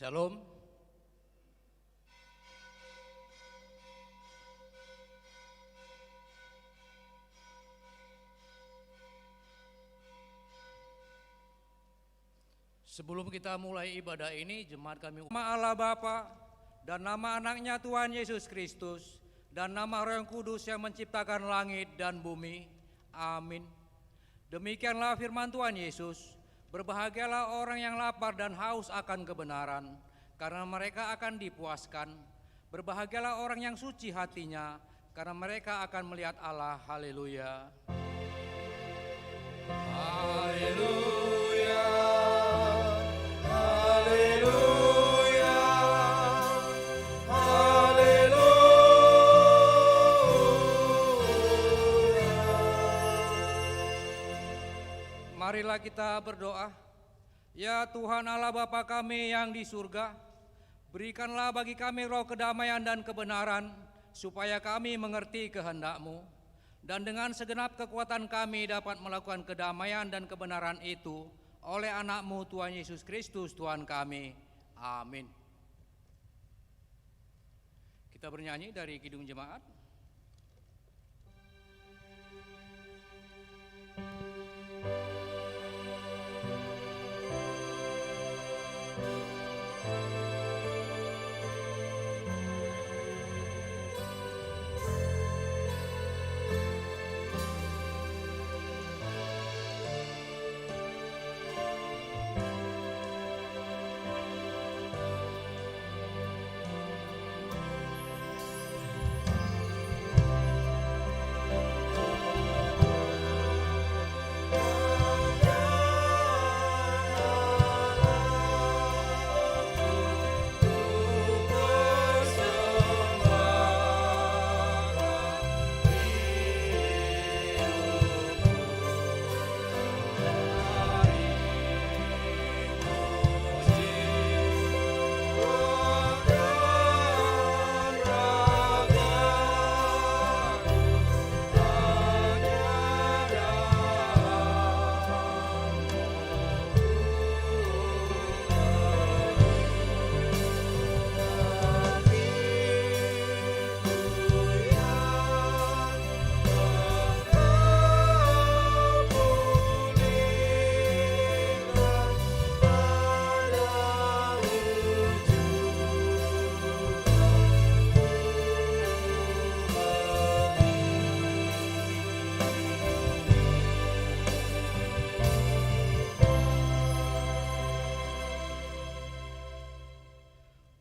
Shalom. Sebelum kita mulai ibadah ini, jemaat kami nama Allah Bapa dan nama anaknya Tuhan Yesus Kristus dan nama Roh yang Kudus yang menciptakan langit dan bumi. Amin. Demikianlah firman Tuhan Yesus. Berbahagialah orang yang lapar dan haus akan kebenaran, karena mereka akan dipuaskan. Berbahagialah orang yang suci hatinya, karena mereka akan melihat Allah. Haleluya. Haleluya. Haleluya. Haleluya. Marilah kita berdoa. Ya Tuhan Allah Bapa kami yang di surga, berikanlah bagi kami roh kedamaian dan kebenaran, supaya kami mengerti kehendak-Mu, dan dengan segenap kekuatan kami dapat melakukan kedamaian dan kebenaran itu oleh anak-Mu Tuhan Yesus Kristus Tuhan kami. Amin. Kita bernyanyi dari Kidung Jemaat.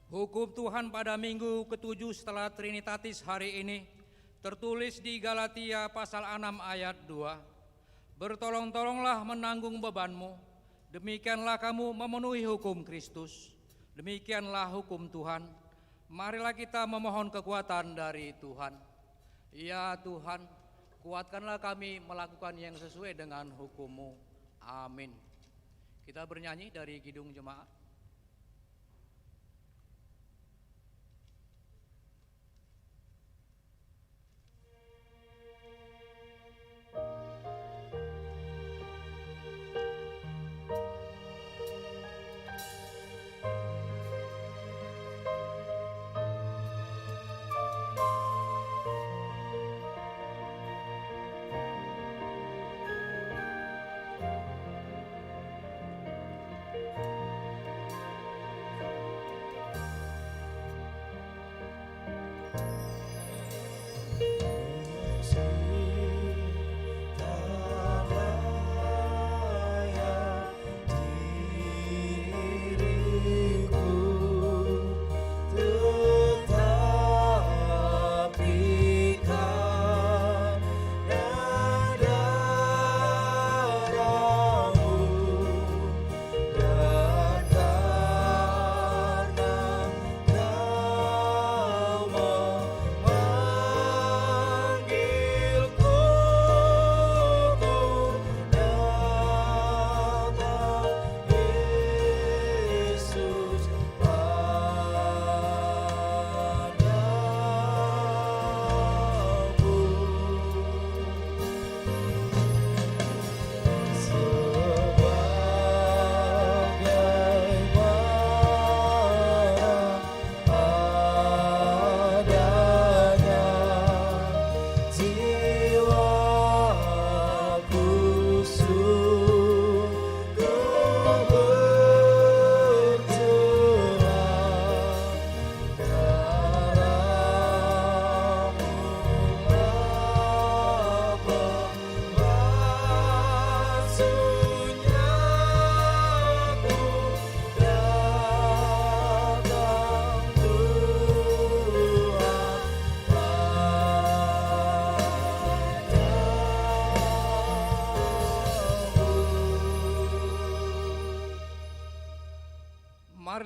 Hukum Tuhan pada minggu ke-7 setelah Trinitatis hari ini tertulis di Galatia pasal 6 ayat 2. Bertolong-tolonglah menanggung bebanmu, demikianlah kamu memenuhi hukum Kristus. Demikianlah hukum Tuhan. Marilah kita memohon kekuatan dari Tuhan. Ya Tuhan, kuatkanlah kami melakukan yang sesuai dengan hukum-Mu. Amin. Kita bernyanyi dari Kidung Jemaat.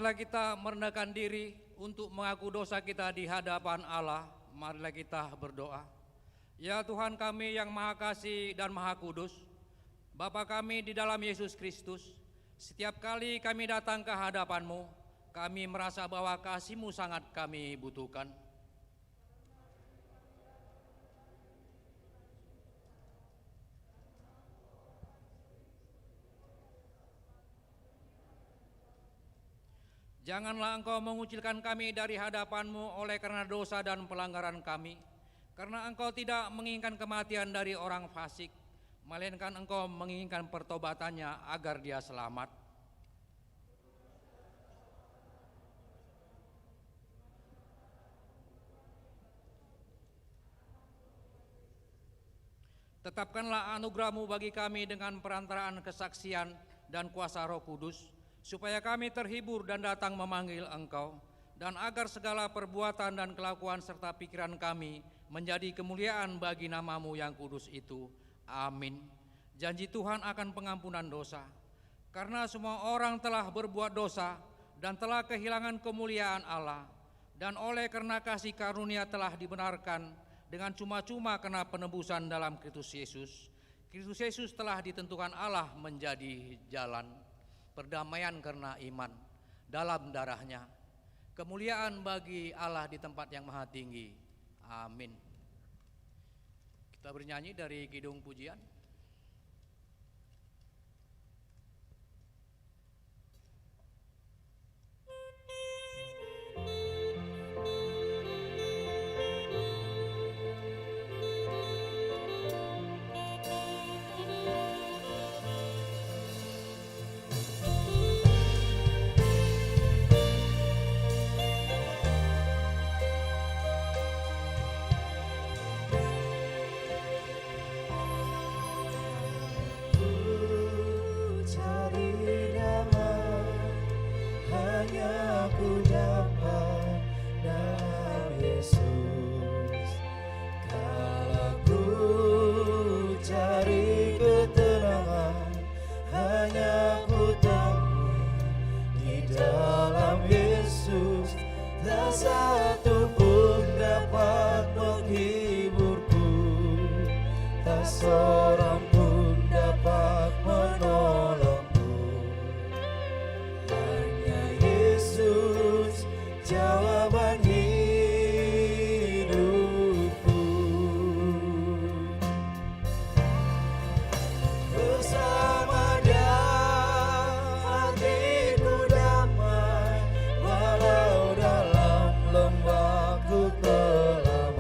marilah kita merendahkan diri untuk mengaku dosa kita di hadapan Allah. Marilah kita berdoa. Ya Tuhan kami yang Maha Kasih dan Maha Kudus, Bapa kami di dalam Yesus Kristus, setiap kali kami datang ke hadapan-Mu, kami merasa bahwa kasih-Mu sangat kami butuhkan. Janganlah Engkau mengucilkan kami dari hadapan-Mu oleh karena dosa dan pelanggaran kami, karena Engkau tidak menginginkan kematian dari orang fasik, melainkan Engkau menginginkan pertobatannya agar dia selamat. Tetapkanlah anugerah-Mu bagi kami dengan perantaraan kesaksian dan kuasa Roh Kudus, supaya kami terhibur dan datang memanggil Engkau, dan agar segala perbuatan dan kelakuan serta pikiran kami menjadi kemuliaan bagi nama-Mu yang kudus itu. Amin. Janji Tuhan akan pengampunan dosa. Karena semua orang telah berbuat dosa dan telah kehilangan kemuliaan Allah, dan oleh karena kasih karunia telah dibenarkan dengan cuma-cuma karena penebusan dalam Kristus Yesus. Kristus Yesus telah ditentukan Allah menjadi jalan perdamaian karena iman dalam darahnya. Kemuliaan bagi Allah di tempat yang maha tinggi. Amin. Kita bernyanyi dari Kidung Pujian. Satu pun dapat menghiburku, tak seorang pun dapat menolongku. Hanya Yesus jawaban hidupku. Bersama Dia hatiku damai, walau dalam lembahku kelam.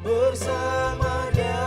Bersama Dia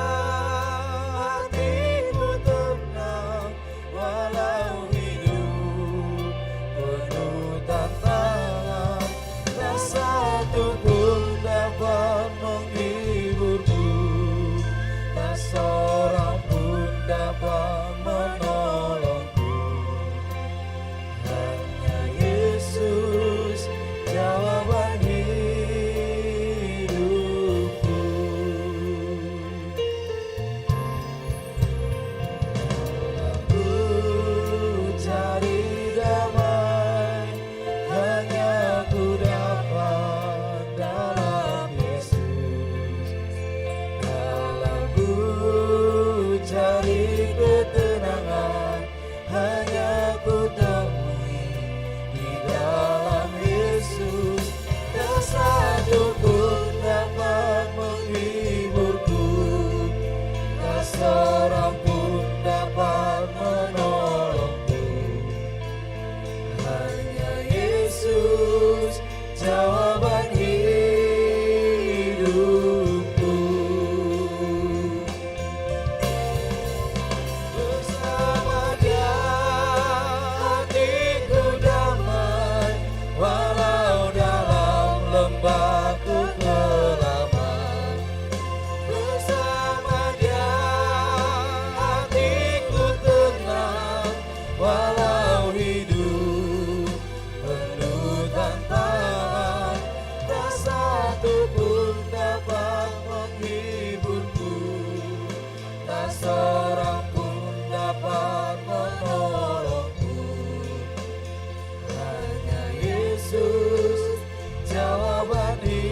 Yesus, jawaban hidupku.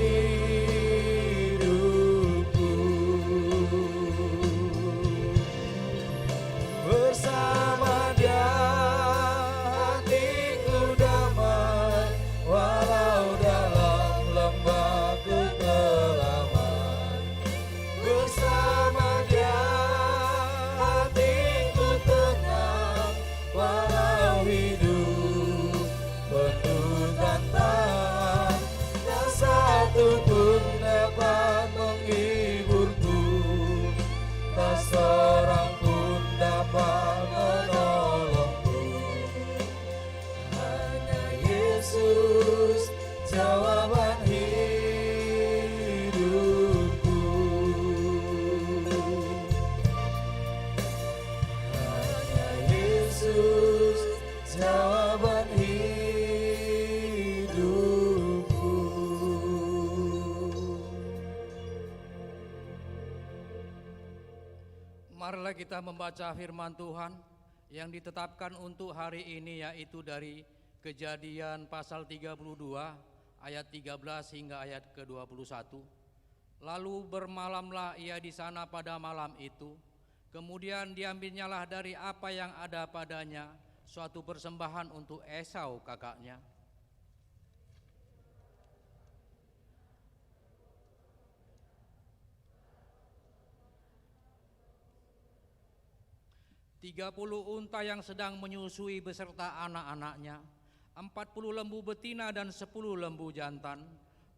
Bersama Dia hatiku damai, walau dalam lembah kekelaman. Bersama Dia hatiku tenang, walau hidup penuh tantangan. Tak satu pun dapat menghiburku, tak seorang pun dapat menolongku. Hanya Yesus, jawaban hidupku. Hanya Yesus, jawaban hidupku. Marilah kita membaca firman Tuhan yang ditetapkan untuk hari ini, yaitu dari Kejadian pasal 32 ayat 13 hingga ayat ke-21. Lalu bermalamlah ia di sana pada malam itu. Kemudian diambilnyalah dari apa yang ada padanya suatu persembahan untuk Esau kakaknya. Tiga 30 unta yang sedang menyusui beserta anak-anaknya, 40 lembu betina dan 10 lembu jantan,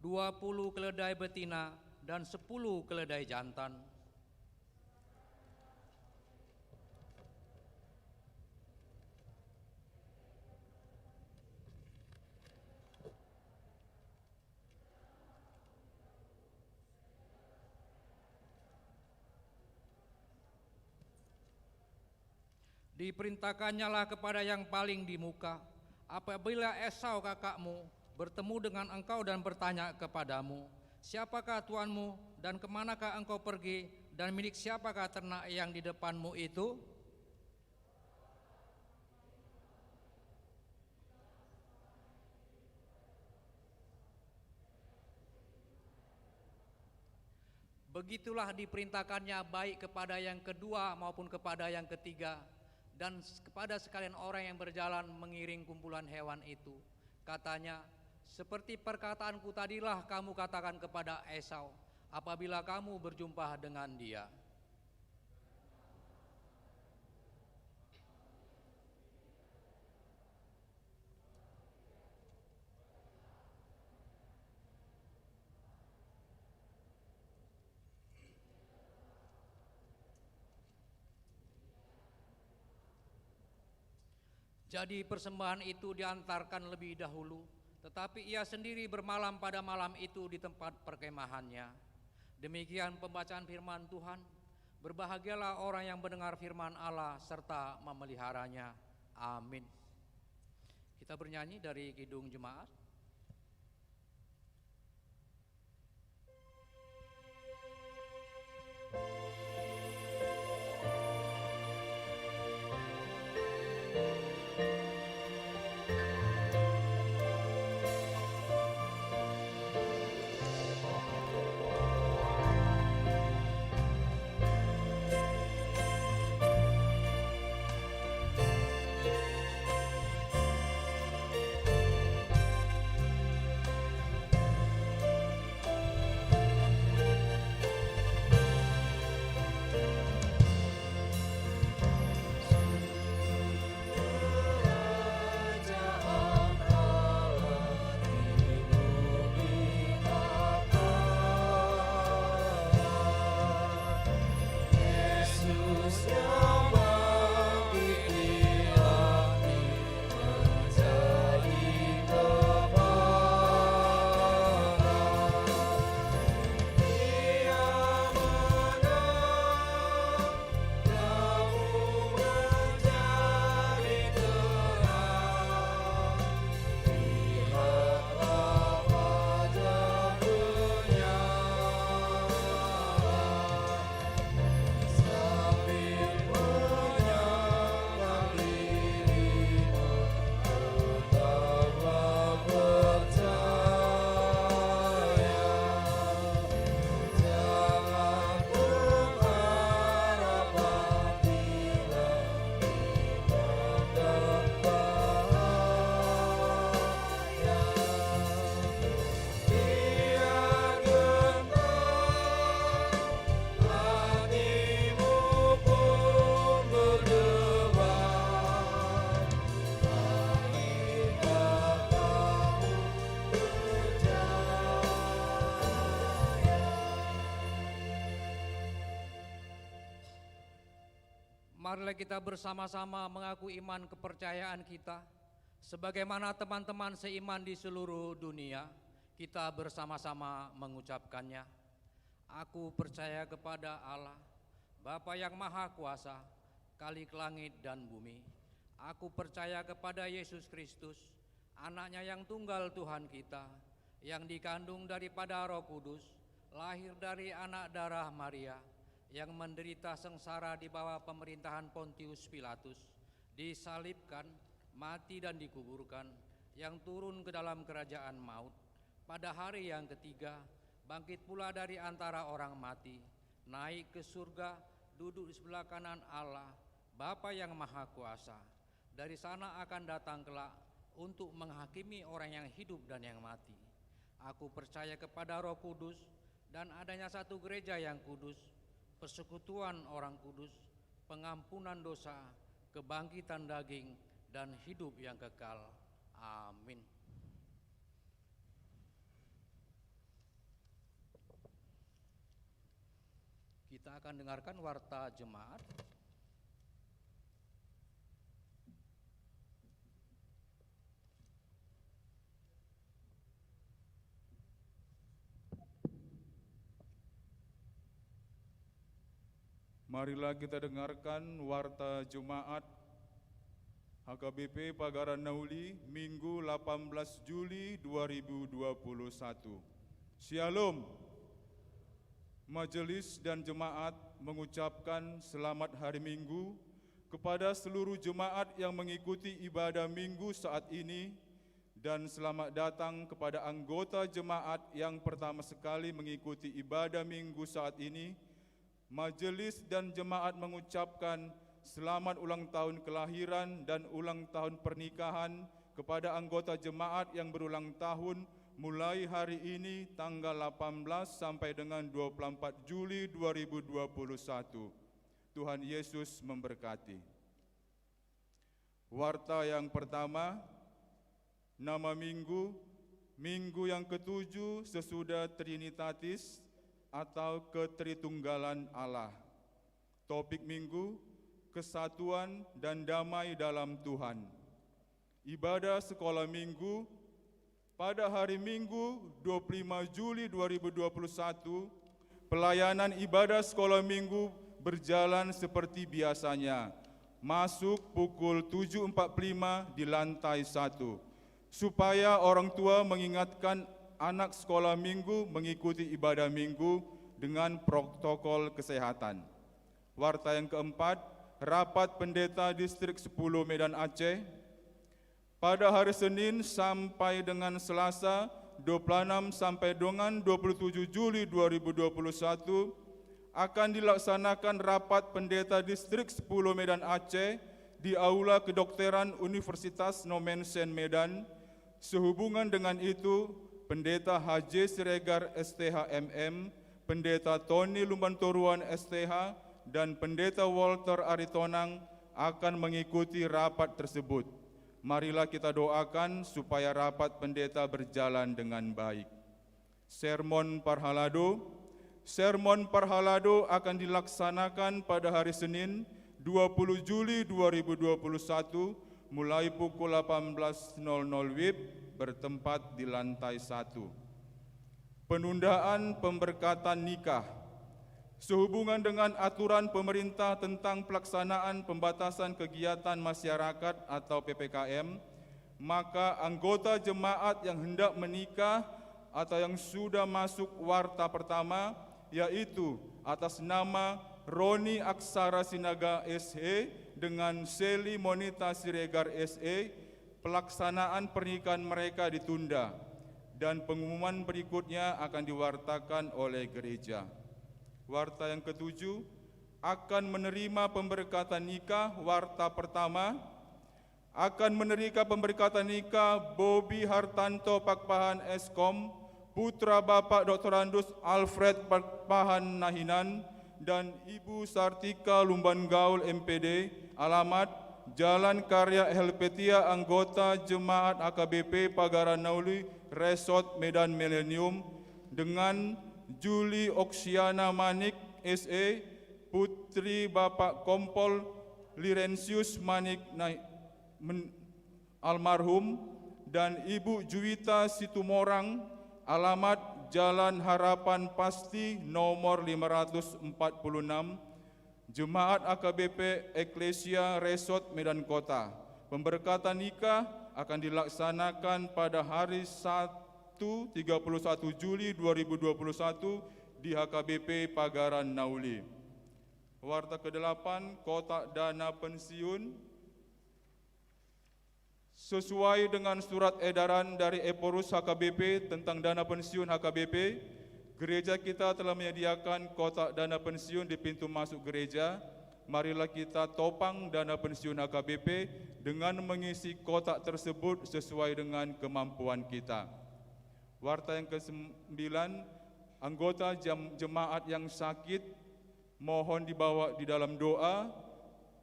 20 keledai betina dan 10 keledai jantan. Diperintahkannyalah kepada yang paling di muka, apabila Esau kakakmu bertemu dengan engkau dan bertanya kepadamu, siapakah tuanmu dan kemanakah engkau pergi, dan milik siapakah ternak yang di depanmu itu? Begitulah diperintahkannya baik kepada yang kedua maupun kepada yang ketiga, dan kepada sekalian orang yang berjalan mengiring kumpulan hewan itu. Katanya, seperti perkataanku tadilah kamu katakan kepada Esau, apabila kamu berjumpa dengan dia. Jadi persembahan itu diantarkan lebih dahulu, tetapi ia sendiri bermalam pada malam itu di tempat perkemahannya. Demikian pembacaan firman Tuhan. Berbahagialah orang yang mendengar firman Allah serta memeliharanya. Amin. Kita bernyanyi dari Kidung Jemaat. marilah kita bersama-sama mengaku iman kepercayaan kita. Sebagaimana teman-teman seiman di seluruh dunia, kita bersama-sama mengucapkannya. Aku percaya kepada Allah, Bapa yang Maha Kuasa, Khalik langit dan bumi. Aku percaya kepada Yesus Kristus, Anaknya yang tunggal Tuhan kita, yang dikandung daripada Roh Kudus, lahir dari anak darah Maria, yang menderita sengsara di bawah pemerintahan Pontius Pilatus, disalibkan, mati dan dikuburkan, yang turun ke dalam kerajaan maut. Pada hari yang ketiga, bangkit pula dari antara orang mati, naik ke surga, duduk di sebelah kanan Allah, Bapa yang Maha Kuasa. Dari sana akan datang kelak untuk menghakimi orang yang hidup dan yang mati. Aku percaya kepada Roh Kudus dan adanya satu gereja yang kudus, persekutuan orang kudus, pengampunan dosa, kebangkitan daging, dan hidup yang kekal. Amin. Kita akan dengarkan warta jemaat. Marilah kita dengarkan warta Jemaat HKBP Pagaran Nauli Minggu 18 Juli 2021. Shalom. Majelis dan jemaat mengucapkan selamat hari Minggu kepada seluruh jemaat yang mengikuti ibadah Minggu saat ini, dan selamat datang kepada anggota jemaat yang pertama sekali mengikuti ibadah Minggu saat ini. Majelis dan jemaat mengucapkan selamat ulang tahun kelahiran dan ulang tahun pernikahan kepada anggota jemaat yang berulang tahun mulai hari ini tanggal 18 sampai dengan 24 Juli 2021. Tuhan Yesus memberkati. Warta yang pertama, nama minggu, minggu yang ketujuh sesudah Trinitatis atau Ketritunggalan Allah. Topik minggu, kesatuan dan damai dalam Tuhan. Ibadah sekolah minggu pada hari Minggu 25 Juli 2021, pelayanan ibadah sekolah minggu berjalan seperti biasanya. Masuk pukul 7.45 di lantai 1, supaya orang tua mengingatkan anak sekolah minggu mengikuti ibadah minggu dengan protokol kesehatan. Warta yang keempat, rapat pendeta distrik 10 Medan Aceh. Pada hari Senin sampai dengan Selasa 26 sampai dengan 27 Juli 2021 akan dilaksanakan rapat pendeta distrik 10 Medan Aceh di Aula Kedokteran Universitas Nomen Sen Medan. Sehubungan dengan itu, Pendeta Haji Siregar STH MM, Pendeta Tony Lumbantoruan STH, dan Pendeta Walter Aritonang akan mengikuti rapat tersebut. Marilah kita doakan supaya rapat pendeta berjalan dengan baik. Sermon Parhalado akan dilaksanakan pada hari Senin 20 Juli 2021 mulai pukul 18.00 WIB bertempat di lantai 1. Penundaan pemberkatan nikah. Sehubungan dengan aturan pemerintah tentang pelaksanaan pembatasan kegiatan masyarakat atau PPKM, maka anggota jemaat yang hendak menikah atau yang sudah masuk warta pertama, yaitu atas nama Roni Aksara Sinaga SE dengan Seli Monita Siregar SE, pelaksanaan pernikahan mereka ditunda dan pengumuman berikutnya akan diwartakan oleh gereja. Warta yang ketujuh, akan menerima pemberkatan nikah. Warta pertama, akan menerima pemberkatan nikah Bobi Hartanto Pakpahan Eskom, putra Bapak Dr. Andus Alfred Pakpahan Nahinan, dan Ibu Sartika Lumban Gaul MPD, alamat Jalan Karya Helvetia, anggota Jemaat AKBP Pagaran Nauli, Resort Medan Millennium, dengan Juli Oksiana Manik SE, putri Bapak Kompol Lirensius Manik almarhum, dan Ibu Juwita Situmorang, alamat Jalan Harapan Pasti nomor 546, Jemaat AKBP Eklesia Resort Medan Kota. Pemberkatan nikah akan dilaksanakan pada hari Sabtu 31 Juli 2021 di HKBP Pagaran Nauli. Warta ke-8, kotak dana pensiun. Sesuai dengan surat edaran dari Eporus HKBP tentang dana pensiun HKBP, gereja kita telah menyediakan kotak dana pensiun di pintu masuk gereja. Marilah kita topang dana pensiun HKBP dengan mengisi kotak tersebut sesuai dengan kemampuan kita. Warta yang ke-9, anggota jemaat yang sakit mohon dibawa di dalam doa.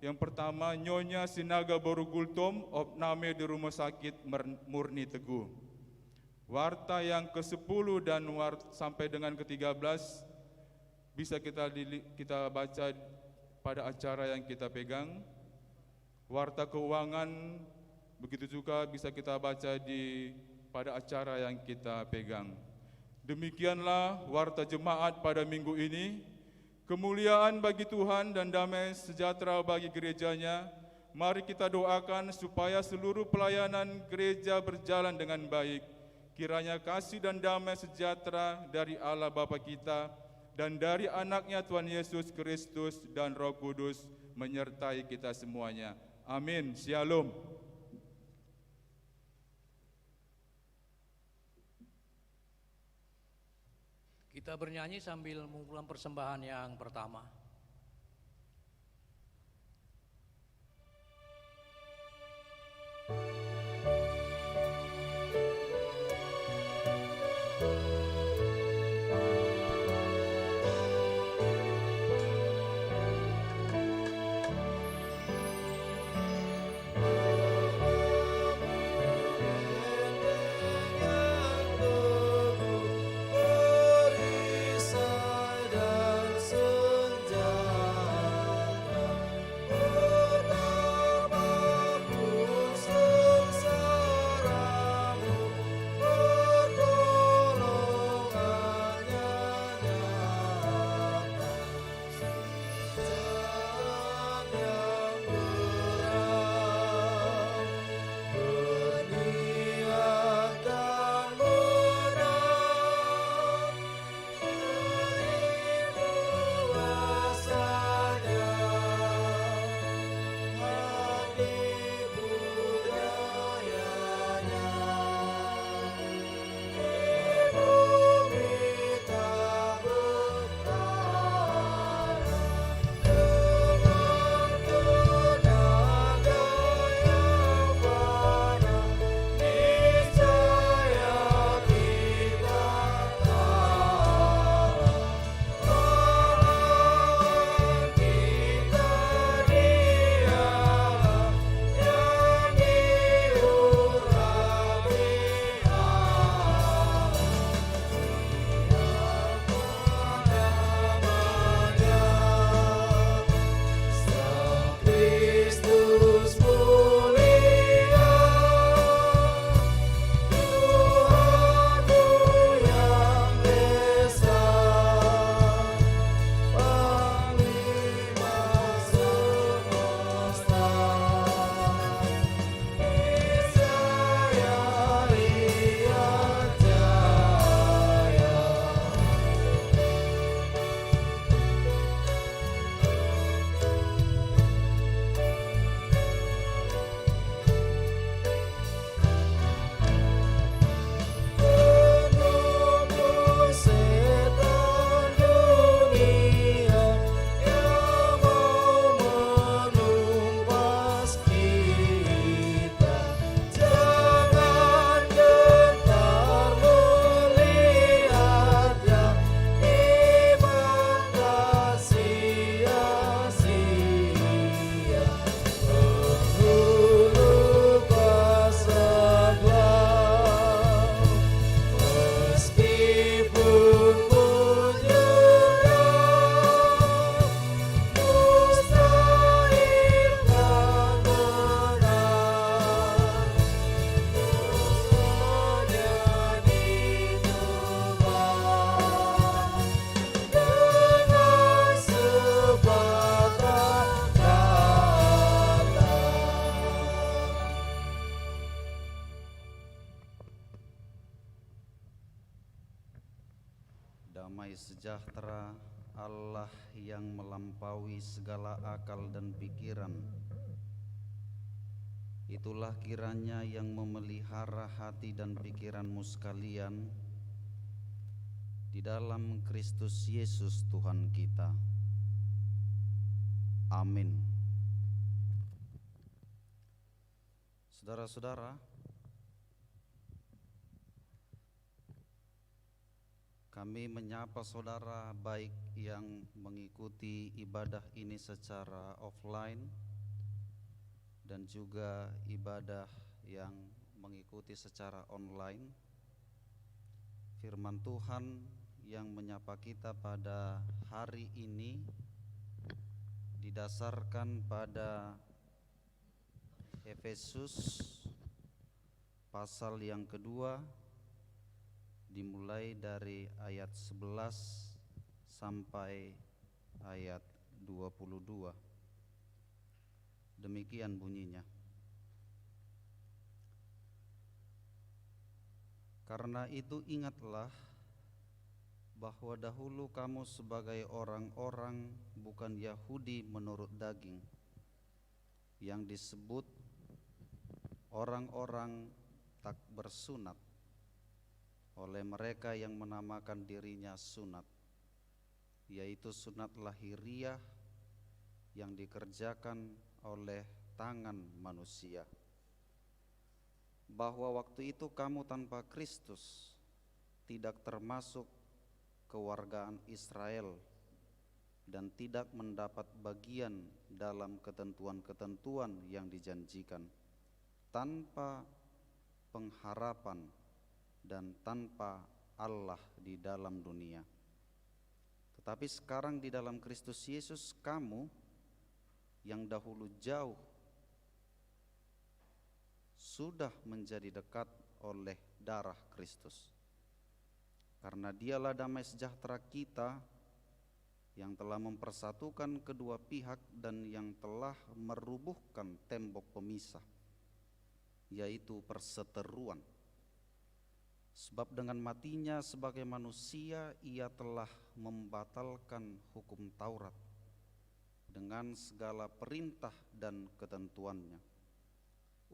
Yang pertama, Nyonya Sinaga Borugultom, opname di Rumah Sakit Murni Teguh. Warta yang ke-10 dan sampai dengan ke-13 bisa kita baca pada acara yang kita pegang. Warta keuangan begitu juga bisa kita baca pada acara yang kita pegang. Demikianlah warta jemaat pada minggu ini. Kemuliaan bagi Tuhan dan damai sejahtera bagi gerejanya. Mari kita doakan supaya seluruh pelayanan gereja berjalan dengan baik. Kiranya kasih dan damai sejahtera dari Allah Bapa kita dan dari anaknya Tuhan Yesus Kristus dan Roh Kudus menyertai kita semuanya. Amin. Shalom. Kita bernyanyi sambil mengumpulkan persembahan yang pertama. Perisai dan senja Damai sejahtera Allah yang melampaui segala akal dan pikiran, itulah kiranya yang memelihara hati dan pikiranmu sekalian di dalam Kristus Yesus Tuhan kita. Amin. Saudara-saudara, kami menyapa saudara baik yang mengikuti ibadah ini secara offline dan juga ibadah yang mengikuti secara online. Firman Tuhan yang menyapa kita pada hari ini didasarkan pada Efesus pasal yang kedua, dimulai dari ayat 11 sampai ayat 22. Demikian bunyinya. Karena itu ingatlah bahwa dahulu kamu sebagai orang-orang bukan Yahudi menurut daging, yang disebut orang-orang tak bersunat oleh mereka yang menamakan dirinya sunat, yaitu sunat lahiriah yang dikerjakan oleh tangan manusia. Bahwa waktu itu kamu tanpa Kristus, tidak termasuk kewargaan Israel, dan tidak mendapat bagian dalam ketentuan-ketentuan yang dijanjikan, tanpa pengharapan dan tanpa Allah di dalam dunia. Tetapi sekarang di dalam Kristus Yesus, kamu yang dahulu jauh sudah menjadi dekat oleh darah Kristus. Karena dialah damai sejahtera kita yang telah mempersatukan kedua pihak dan yang telah merubuhkan tembok pemisah, yaitu perseteruan. Sebab dengan matinya sebagai manusia ia telah membatalkan hukum Taurat dengan segala perintah dan ketentuannya,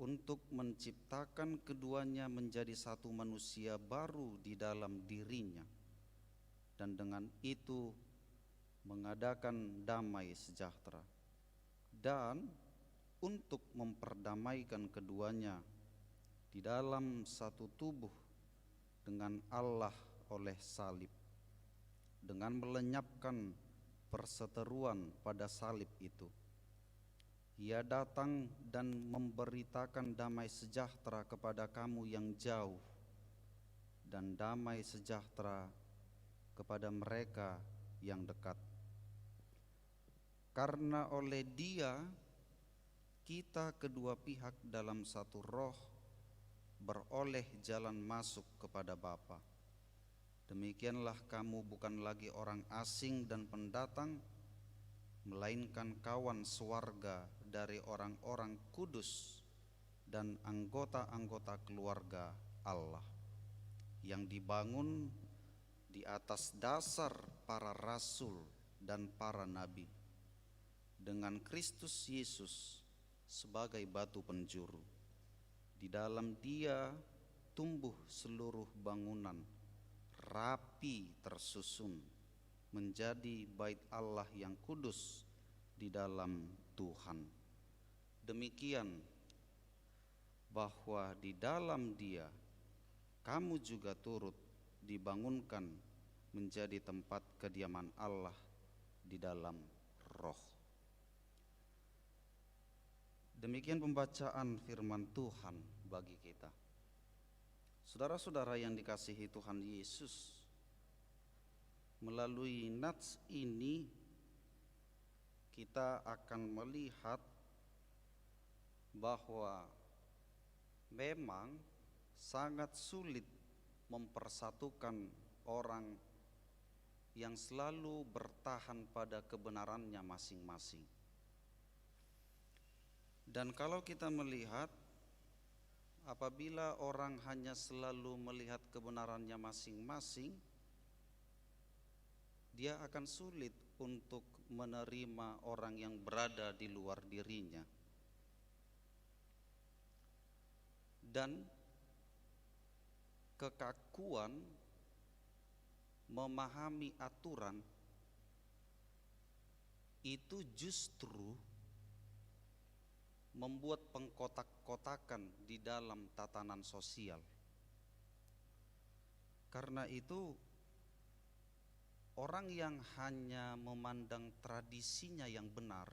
untuk menciptakan keduanya menjadi satu manusia baru di dalam dirinya, dan dengan itu mengadakan damai sejahtera, dan untuk memperdamaikan keduanya di dalam satu tubuh dengan Allah oleh salib, dengan melenyapkan perseteruan pada salib itu. Ia datang dan memberitakan damai sejahtera kepada kamu yang jauh, dan damai sejahtera kepada mereka yang dekat. Karena oleh Dia kita kedua pihak dalam satu roh beroleh jalan masuk kepada Bapa. Demikianlah kamu bukan lagi orang asing dan pendatang, melainkan kawan sewarga dari orang-orang kudus dan anggota-anggota keluarga Allah, yang dibangun di atas dasar para rasul dan para nabi, dengan Kristus Yesus sebagai batu penjuru. Di dalam Dia tumbuh seluruh bangunan, rapi tersusun, menjadi bait Allah yang kudus di dalam Tuhan. Demikian bahwa di dalam Dia kamu juga turut dibangunkan menjadi tempat kediaman Allah di dalam Roh. Demikian pembacaan firman Tuhan bagi kita. Saudara-saudara yang dikasihi Tuhan Yesus, melalui nats ini kita akan melihat bahwa memang sangat sulit mempersatukan orang yang selalu bertahan pada kebenarannya masing-masing. Dan kalau kita melihat, apabila orang hanya selalu melihat kebenarannya masing-masing, dia akan sulit untuk menerima orang yang berada di luar dirinya. Dan kekakuan memahami aturan itu justru membuat pengkotak-kotakan di dalam tatanan sosial. Karena itu, orang yang hanya memandang tradisinya yang benar,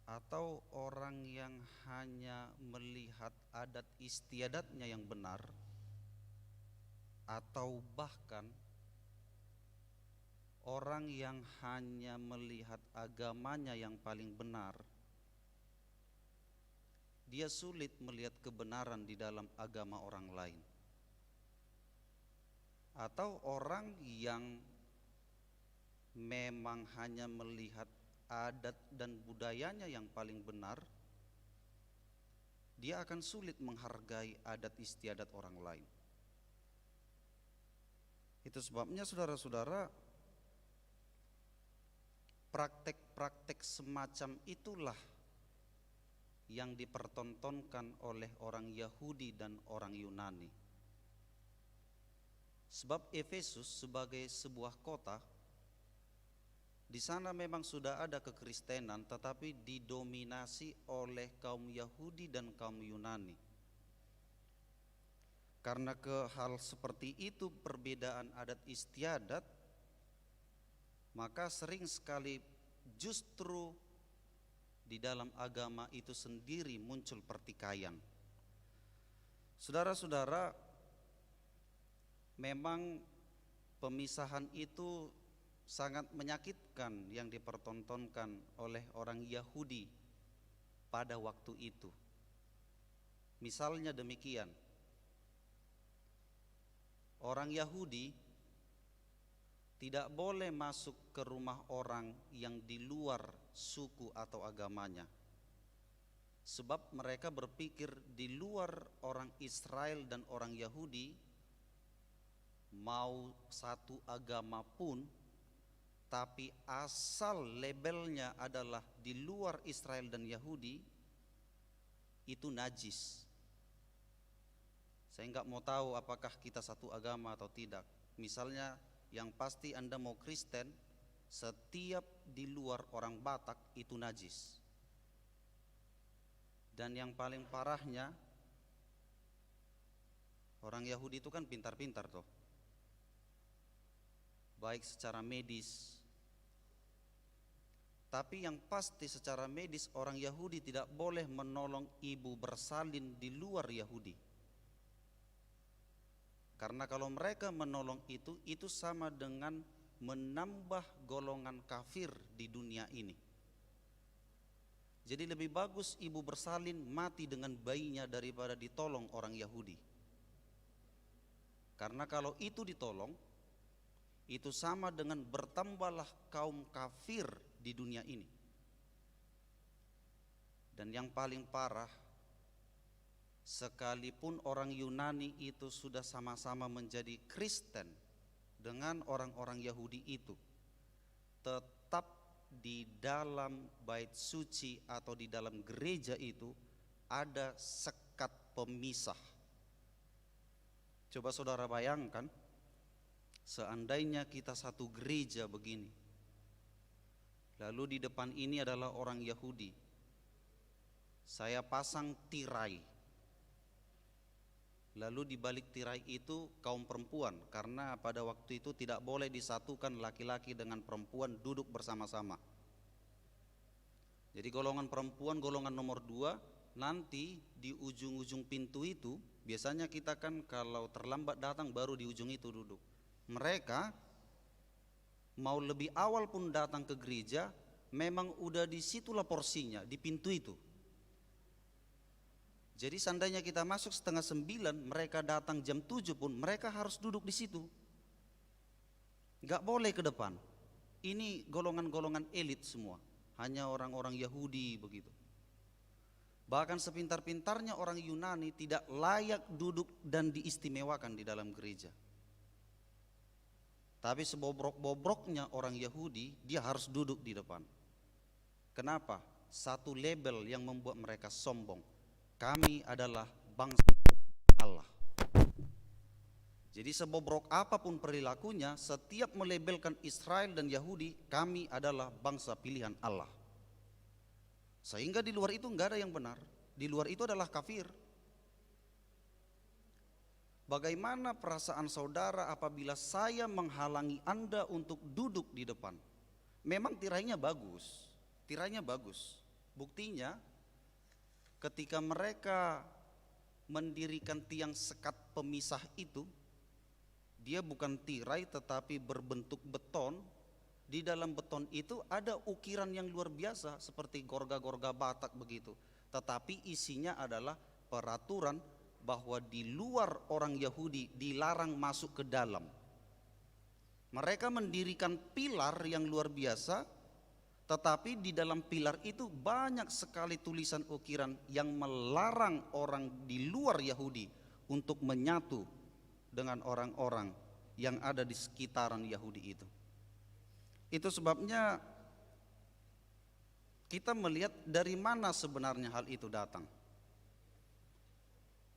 atau orang yang hanya melihat adat istiadatnya yang benar, atau bahkan orang yang hanya melihat agamanya yang paling benar, dia sulit melihat kebenaran di dalam agama orang lain. Atau orang yang memang hanya melihat adat dan budayanya yang paling benar, dia akan sulit menghargai adat istiadat orang lain. Itu sebabnya saudara-saudara, praktek-praktek semacam itulah yang dipertontonkan oleh orang Yahudi dan orang Yunani. Sebab Efesus sebagai sebuah kota, di sana memang sudah ada kekristenan, tetapi didominasi oleh kaum Yahudi dan kaum Yunani. Karena hal seperti itu, perbedaan adat istiadat, maka sering sekali justru di dalam agama itu sendiri muncul pertikaian. Saudara-saudara, memang pemisahan itu sangat menyakitkan yang dipertontonkan oleh orang Yahudi pada waktu itu. Misalnya demikian, orang Yahudi tidak boleh masuk ke rumah orang yang di luar suku atau agamanya, sebab mereka berpikir di luar orang Israel dan orang Yahudi, mau satu agama pun, tapi asal labelnya adalah di luar Israel dan Yahudi, itu najis. Saya nggak mau tahu apakah kita satu agama atau tidak. Misalnya, yang pasti Anda mau Kristen, setiap di luar orang Batak itu najis. Dan yang paling parahnya, orang Yahudi itu kan pintar-pintar toh, baik secara medis. Tapi yang pasti secara medis, orang Yahudi tidak boleh menolong ibu bersalin di luar Yahudi. Karena kalau mereka menolong itu sama dengan menambah golongan kafir di dunia ini. Jadi lebih bagus ibu bersalin mati dengan bayinya daripada ditolong orang Yahudi. Karena kalau itu ditolong, itu sama dengan bertambahlah kaum kafir di dunia ini. Dan yang paling parah, sekalipun orang Yunani itu sudah sama-sama menjadi Kristen dengan orang-orang Yahudi itu, tetap di dalam bait suci atau di dalam gereja itu ada sekat pemisah. Coba saudara bayangkan, seandainya kita satu gereja begini, lalu di depan ini adalah orang Yahudi, saya pasang tirai, lalu di balik tirai itu kaum perempuan, karena pada waktu itu tidak boleh disatukan laki-laki dengan perempuan duduk bersama-sama. Jadi golongan perempuan, golongan nomor 2, nanti di ujung-ujung pintu itu, biasanya kita kan kalau terlambat datang baru di ujung itu duduk. Mereka mau lebih awal pun datang ke gereja, memang udah disitulah porsinya, di pintu itu. Jadi seandainya kita masuk 8:30, mereka datang jam 7 pun mereka harus duduk di situ. Gak boleh ke depan. Ini golongan-golongan elit semua, hanya orang-orang Yahudi begitu. Bahkan sepintar-pintarnya orang Yunani tidak layak duduk dan diistimewakan di dalam gereja. Tapi sebobrok-bobroknya orang Yahudi, dia harus duduk di depan. Kenapa? Satu label yang membuat mereka sombong. Kami adalah bangsa Allah. Jadi sebobrok apapun perilakunya, setiap melabelkan Israel dan Yahudi, kami adalah bangsa pilihan Allah. Sehingga di luar itu enggak ada yang benar. Di luar itu adalah kafir. Bagaimana perasaan saudara apabila saya menghalangi Anda untuk duduk di depan? Memang tirainya bagus. Tirainya bagus. Buktinya ketika mereka mendirikan tiang sekat pemisah itu, dia bukan tirai tetapi berbentuk beton. Di dalam beton itu ada ukiran yang luar biasa seperti gorga-gorga Batak begitu. Tetapi isinya adalah peraturan bahwa di luar orang Yahudi dilarang masuk ke dalam. Mereka mendirikan pilar yang luar biasa, tetapi di dalam pilar itu banyak sekali tulisan ukiran yang melarang orang di luar Yahudi untuk menyatu dengan orang-orang yang ada di sekitaran Yahudi itu. Itu sebabnya kita melihat dari mana sebenarnya hal itu datang.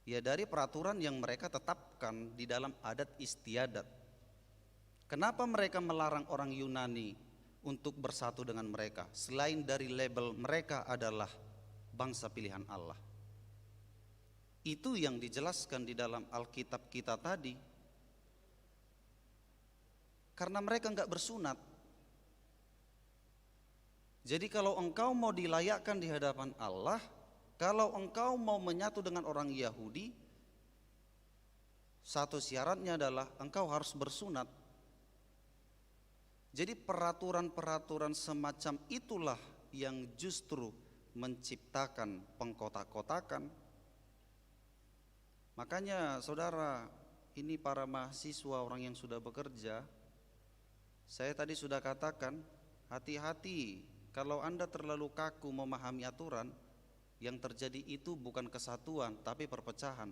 Ya dari peraturan yang mereka tetapkan di dalam adat istiadat. Kenapa mereka melarang orang Yunani untuk bersatu dengan mereka? Selain dari label mereka adalah bangsa pilihan Allah. Itu yang dijelaskan di dalam Alkitab kita tadi. Karena mereka enggak bersunat. Jadi kalau engkau mau dilayakkan di hadapan Allah, kalau engkau mau menyatu dengan orang Yahudi, satu syaratnya adalah engkau harus bersunat. Jadi peraturan-peraturan semacam itulah yang justru menciptakan pengkotak-kotakan. Makanya saudara, ini para mahasiswa orang yang sudah bekerja, saya tadi sudah katakan, hati-hati kalau Anda terlalu kaku memahami aturan, yang terjadi itu bukan kesatuan tapi perpecahan.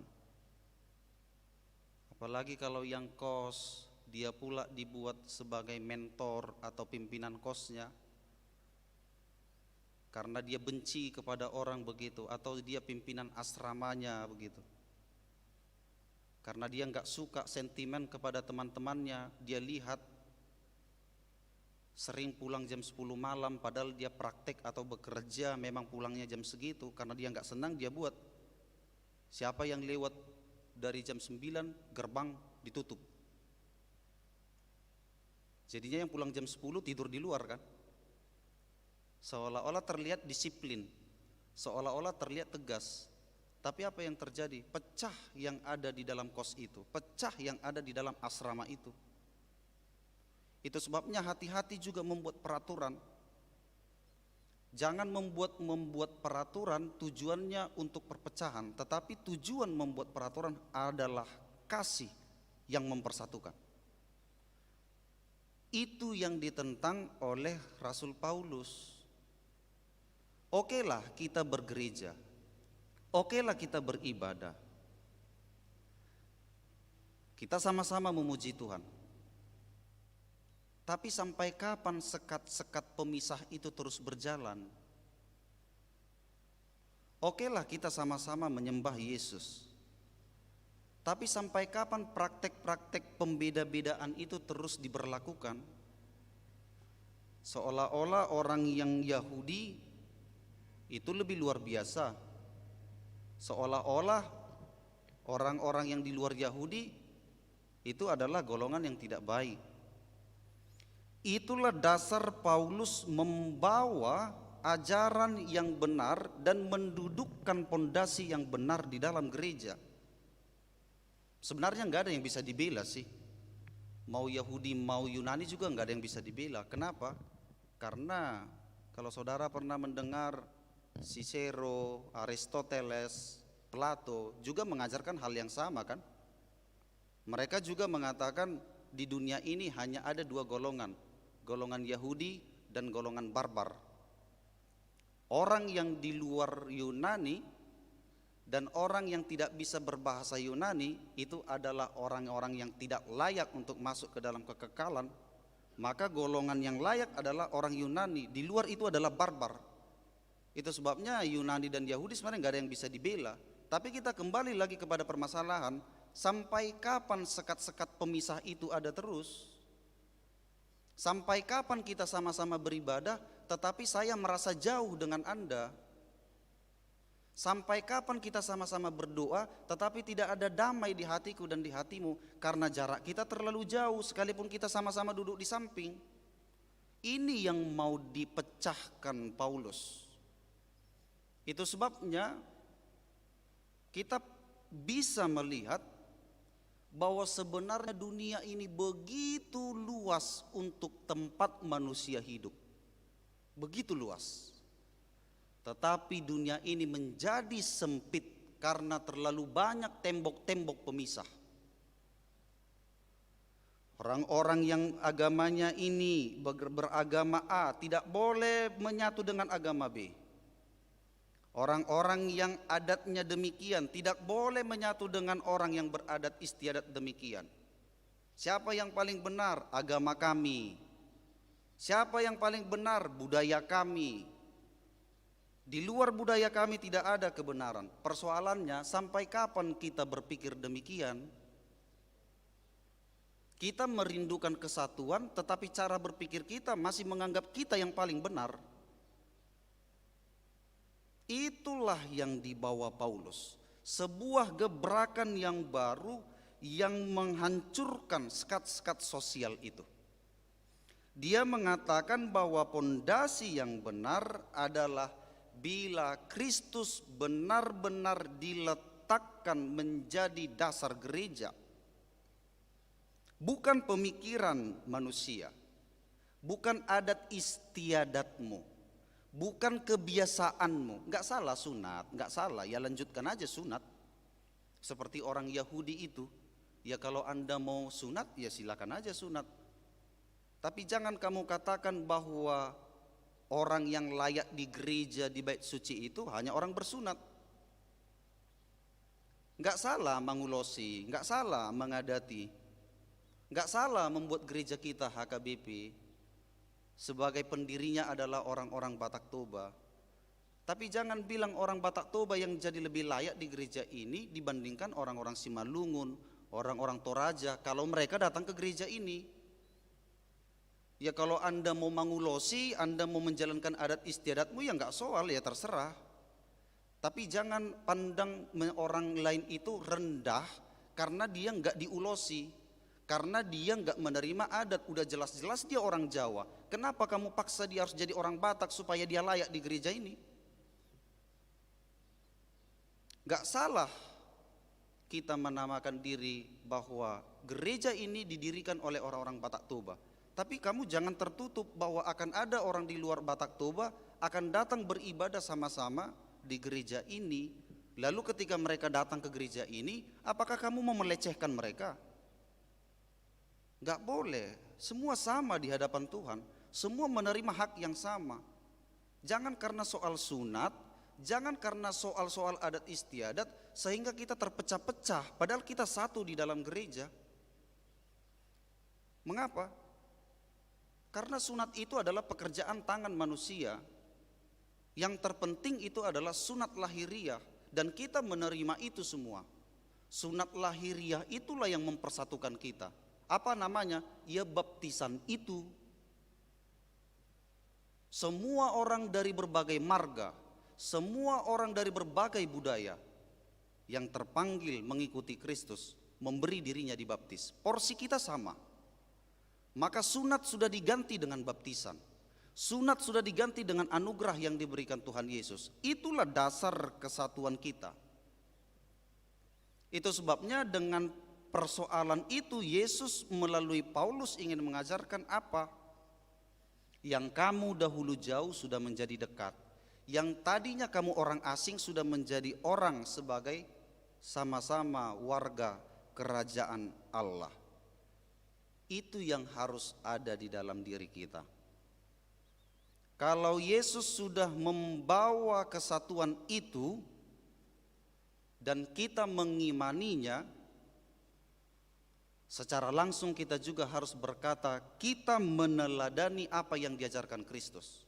Apalagi kalau yang kos dia pula dibuat sebagai mentor atau pimpinan kosnya, karena dia benci kepada orang begitu, atau dia pimpinan asramanya begitu. Karena dia nggak suka sentimen kepada teman-temannya, dia lihat sering pulang jam 10 malam padahal dia praktek atau bekerja memang pulangnya jam segitu. Karena dia nggak senang, dia buat siapa yang lewat dari jam 9 gerbang ditutup. Jadinya yang pulang jam 10 tidur di luar kan. Seolah-olah terlihat disiplin, seolah-olah terlihat tegas. Tapi apa yang terjadi? Pecah yang ada di dalam kos itu, pecah yang ada di dalam asrama itu. Itu sebabnya hati-hati juga membuat peraturan. Jangan membuat peraturan tujuannya untuk perpecahan, tetapi tujuan membuat peraturan adalah kasih yang mempersatukan. Itu yang ditentang oleh Rasul Paulus. Okelah kita bergereja, okelah kita beribadah, kita sama-sama memuji Tuhan. Tapi sampai kapan sekat-sekat pemisah itu terus berjalan? Okelah kita sama-sama menyembah Yesus. Tapi sampai kapan praktek-praktek pembeda-bedaan itu terus diberlakukan? Seolah-olah orang yang Yahudi itu lebih luar biasa. Seolah-olah orang-orang yang di luar Yahudi itu adalah golongan yang tidak baik. Itulah dasar Paulus membawa ajaran yang benar dan mendudukkan pondasi yang benar di dalam gereja. Sebenarnya nggak ada yang bisa dibela sih. Mau Yahudi mau Yunani juga nggak ada yang bisa dibela. Kenapa? Karena kalau saudara pernah mendengar Cicero, Aristoteles, Plato juga mengajarkan hal yang sama kan? Mereka juga mengatakan di dunia ini hanya ada dua golongan, golongan Yahudi dan golongan barbar. Orang yang di luar Yunani Dan orang yang tidak bisa berbahasa Yunani itu adalah orang-orang yang tidak layak untuk masuk ke dalam kekekalan. Maka golongan yang layak adalah orang Yunani, di luar itu adalah barbar. Itu sebabnya Yunani dan Yahudi sebenarnya nggak ada yang bisa dibela. Tapi kita kembali lagi kepada permasalahan, sampai kapan sekat-sekat pemisah itu ada terus? Sampai kapan kita sama-sama beribadah tetapi saya merasa jauh dengan Anda? Sampai kapan kita sama-sama berdoa tetapi tidak ada damai di hatiku dan di hatimu karena jarak kita terlalu jauh sekalipun kita sama-sama duduk di samping? Ini yang mau dipecahkan Paulus. Itu sebabnya kita bisa melihat bahwa sebenarnya dunia ini begitu luas untuk tempat manusia hidup. Begitu luas. Tetapi dunia ini menjadi sempit karena terlalu banyak tembok-tembok pemisah. Orang-orang yang agamanya ini beragama A tidak boleh menyatu dengan agama B. Orang-orang yang adatnya demikian tidak boleh menyatu dengan orang yang beradat istiadat demikian. Siapa yang paling benar? Agama kami. Siapa yang paling benar? Budaya kami. Di luar budaya kami tidak ada kebenaran. Persoalannya, sampai kapan kita berpikir demikian? Kita merindukan kesatuan, tetapi cara berpikir kita masih menganggap kita yang paling benar. Itulah yang dibawa Paulus. Sebuah gebrakan yang baru yang menghancurkan sekat-sekat sosial itu. Dia mengatakan bahwa pondasi yang benar adalah bila Kristus benar-benar diletakkan menjadi dasar gereja. Bukan pemikiran manusia, bukan adat istiadatmu, bukan kebiasaanmu. Enggak salah sunat, enggak salah, ya lanjutkan aja sunat. Seperti orang Yahudi itu, ya kalau Anda mau sunat, ya silakan aja sunat. Tapi jangan kamu katakan bahwa orang yang layak di gereja di bait suci itu hanya orang bersunat. Enggak salah mengulosi, enggak salah mengadati. Enggak salah membuat gereja kita HKBP sebagai pendirinya adalah orang-orang Batak Toba. Tapi jangan bilang orang Batak Toba yang jadi lebih layak di gereja ini dibandingkan orang-orang Simalungun, orang-orang Toraja kalau mereka datang ke gereja ini. Ya kalau Anda mau mengulosi, Anda mau menjalankan adat istiadatmu ya enggak soal, ya terserah. Tapi jangan pandang orang lain itu rendah karena dia enggak diulosi. Karena dia enggak menerima adat, udah jelas-jelas dia orang Jawa. Kenapa kamu paksa dia harus jadi orang Batak supaya dia layak di gereja ini? Enggak salah kita menamakan diri bahwa gereja ini didirikan oleh orang-orang Batak Toba. Tapi kamu jangan tertutup bahwa akan ada orang di luar Batak Toba akan datang beribadah sama-sama di gereja ini. Lalu ketika mereka datang ke gereja ini, apakah kamu mau melecehkan mereka? Enggak boleh, semua sama di hadapan Tuhan, semua menerima hak yang sama. Jangan karena soal sunat, jangan karena soal-soal adat istiadat sehingga kita terpecah-pecah padahal kita satu di dalam gereja. Mengapa? Karena sunat itu adalah pekerjaan tangan manusia. Yang terpenting itu adalah sunat lahiriah dan kita menerima itu semua. Sunat lahiriah itulah yang mempersatukan kita. Apa namanya? Ya baptisan itu. Semua orang dari berbagai marga, semua orang dari berbagai budaya yang terpanggil mengikuti Kristus, memberi dirinya dibaptis. Porsi kita sama. Maka sunat sudah diganti dengan baptisan. Sunat sudah diganti dengan anugerah yang diberikan Tuhan Yesus. Itulah dasar kesatuan kita. Itu sebabnya dengan persoalan itu Yesus melalui Paulus ingin mengajarkan apa? Yang kamu dahulu jauh sudah menjadi dekat. Yang tadinya kamu orang asing sudah menjadi orang sebagai sama-sama warga kerajaan Allah. Itu yang harus ada di dalam diri kita. Kalau Yesus sudah membawa kesatuan itu, dan kita mengimaninya, secara langsung kita juga harus berkata kita meneladani apa yang diajarkan Kristus.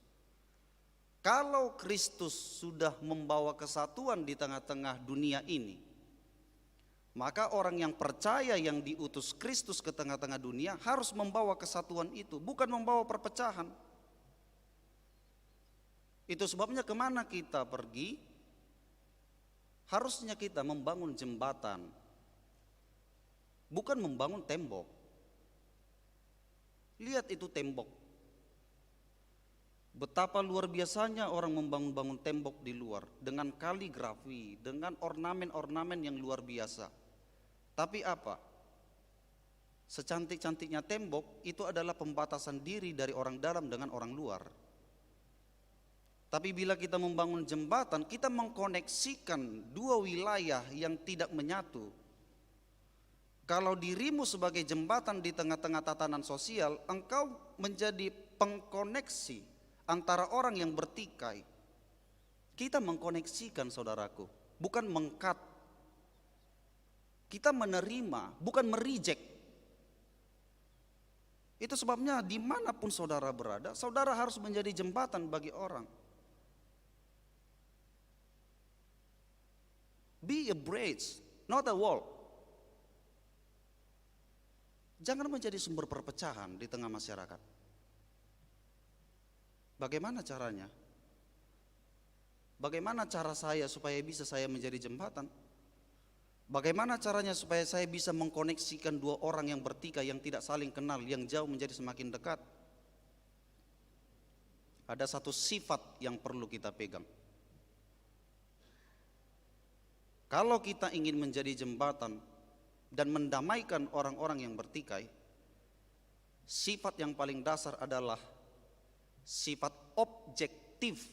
Kalau Kristus sudah membawa kesatuan di tengah-tengah dunia ini, maka orang yang percaya yang diutus Kristus ke tengah-tengah dunia harus membawa kesatuan itu, bukan membawa perpecahan. Itu sebabnya kemana kita pergi, harusnya kita membangun jembatan, bukan membangun tembok. Lihat itu tembok. Betapa luar biasanya orang membangun tembok di luar dengan kaligrafi, dengan ornamen-ornamen yang luar biasa. Tapi apa? Secantik-cantiknya tembok itu adalah pembatasan diri dari orang dalam dengan orang luar. Tapi bila kita membangun jembatan, kita mengkoneksikan dua wilayah yang tidak menyatu. Kalau dirimu sebagai jembatan di tengah-tengah tatanan sosial, engkau menjadi pengkoneksi antara orang yang bertikai. Kita mengkoneksikan, saudaraku, bukan mengkat. Kita menerima, bukan mereject. Itu sebabnya dimanapun saudara berada, saudara harus menjadi jembatan bagi orang. Be a bridge, not a wall. Jangan menjadi sumber perpecahan di tengah masyarakat. Bagaimana caranya? Bagaimana cara saya supaya bisa saya menjadi jembatan? Bagaimana caranya supaya saya bisa mengkoneksikan dua orang yang bertikai, yang tidak saling kenal, yang jauh menjadi semakin dekat? Ada satu sifat yang perlu kita pegang. Kalau kita ingin menjadi jembatan dan mendamaikan orang-orang yang bertikai, sifat yang paling dasar adalah sifat objektif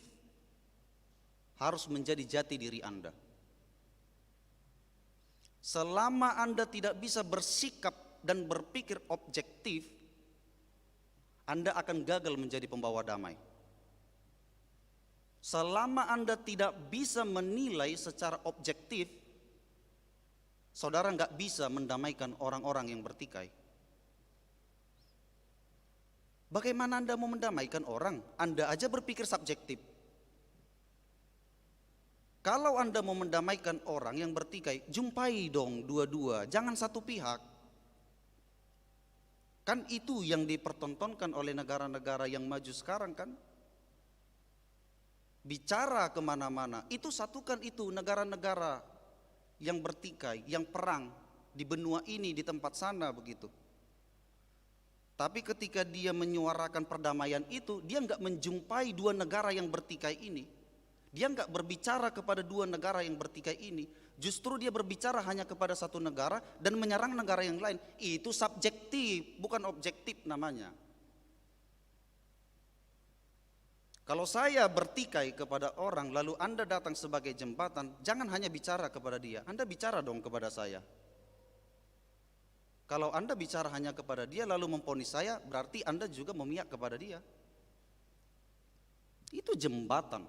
harus menjadi jati diri Anda. Selama Anda tidak bisa bersikap dan berpikir objektif, Anda akan gagal menjadi pembawa damai. Selama Anda tidak bisa menilai secara objektif, saudara nggak bisa mendamaikan orang-orang yang bertikai. Bagaimana Anda mau mendamaikan orang? Anda aja berpikir subjektif. Kalau Anda mau mendamaikan orang yang bertikai, jumpai dong dua-dua, jangan satu pihak. Kan itu yang dipertontonkan oleh negara-negara yang maju sekarang kan? Bicara kemana-mana, itu satukan itu negara-negara yang bertikai, yang perang di benua ini, di tempat sana begitu. Tapi ketika dia menyuarakan perdamaian itu, dia nggak menjumpai dua negara yang bertikai ini. Dia nggak berbicara kepada dua negara yang bertikai ini. Justru dia berbicara hanya kepada satu negara dan menyerang negara yang lain. Itu subjektif, bukan objektif namanya. Kalau saya bertikai kepada orang lalu Anda datang sebagai jembatan, jangan hanya bicara kepada dia, Anda bicara dong kepada saya. Kalau Anda bicara hanya kepada dia lalu memvonis saya, berarti Anda juga memihak kepada dia. Itu jembatan.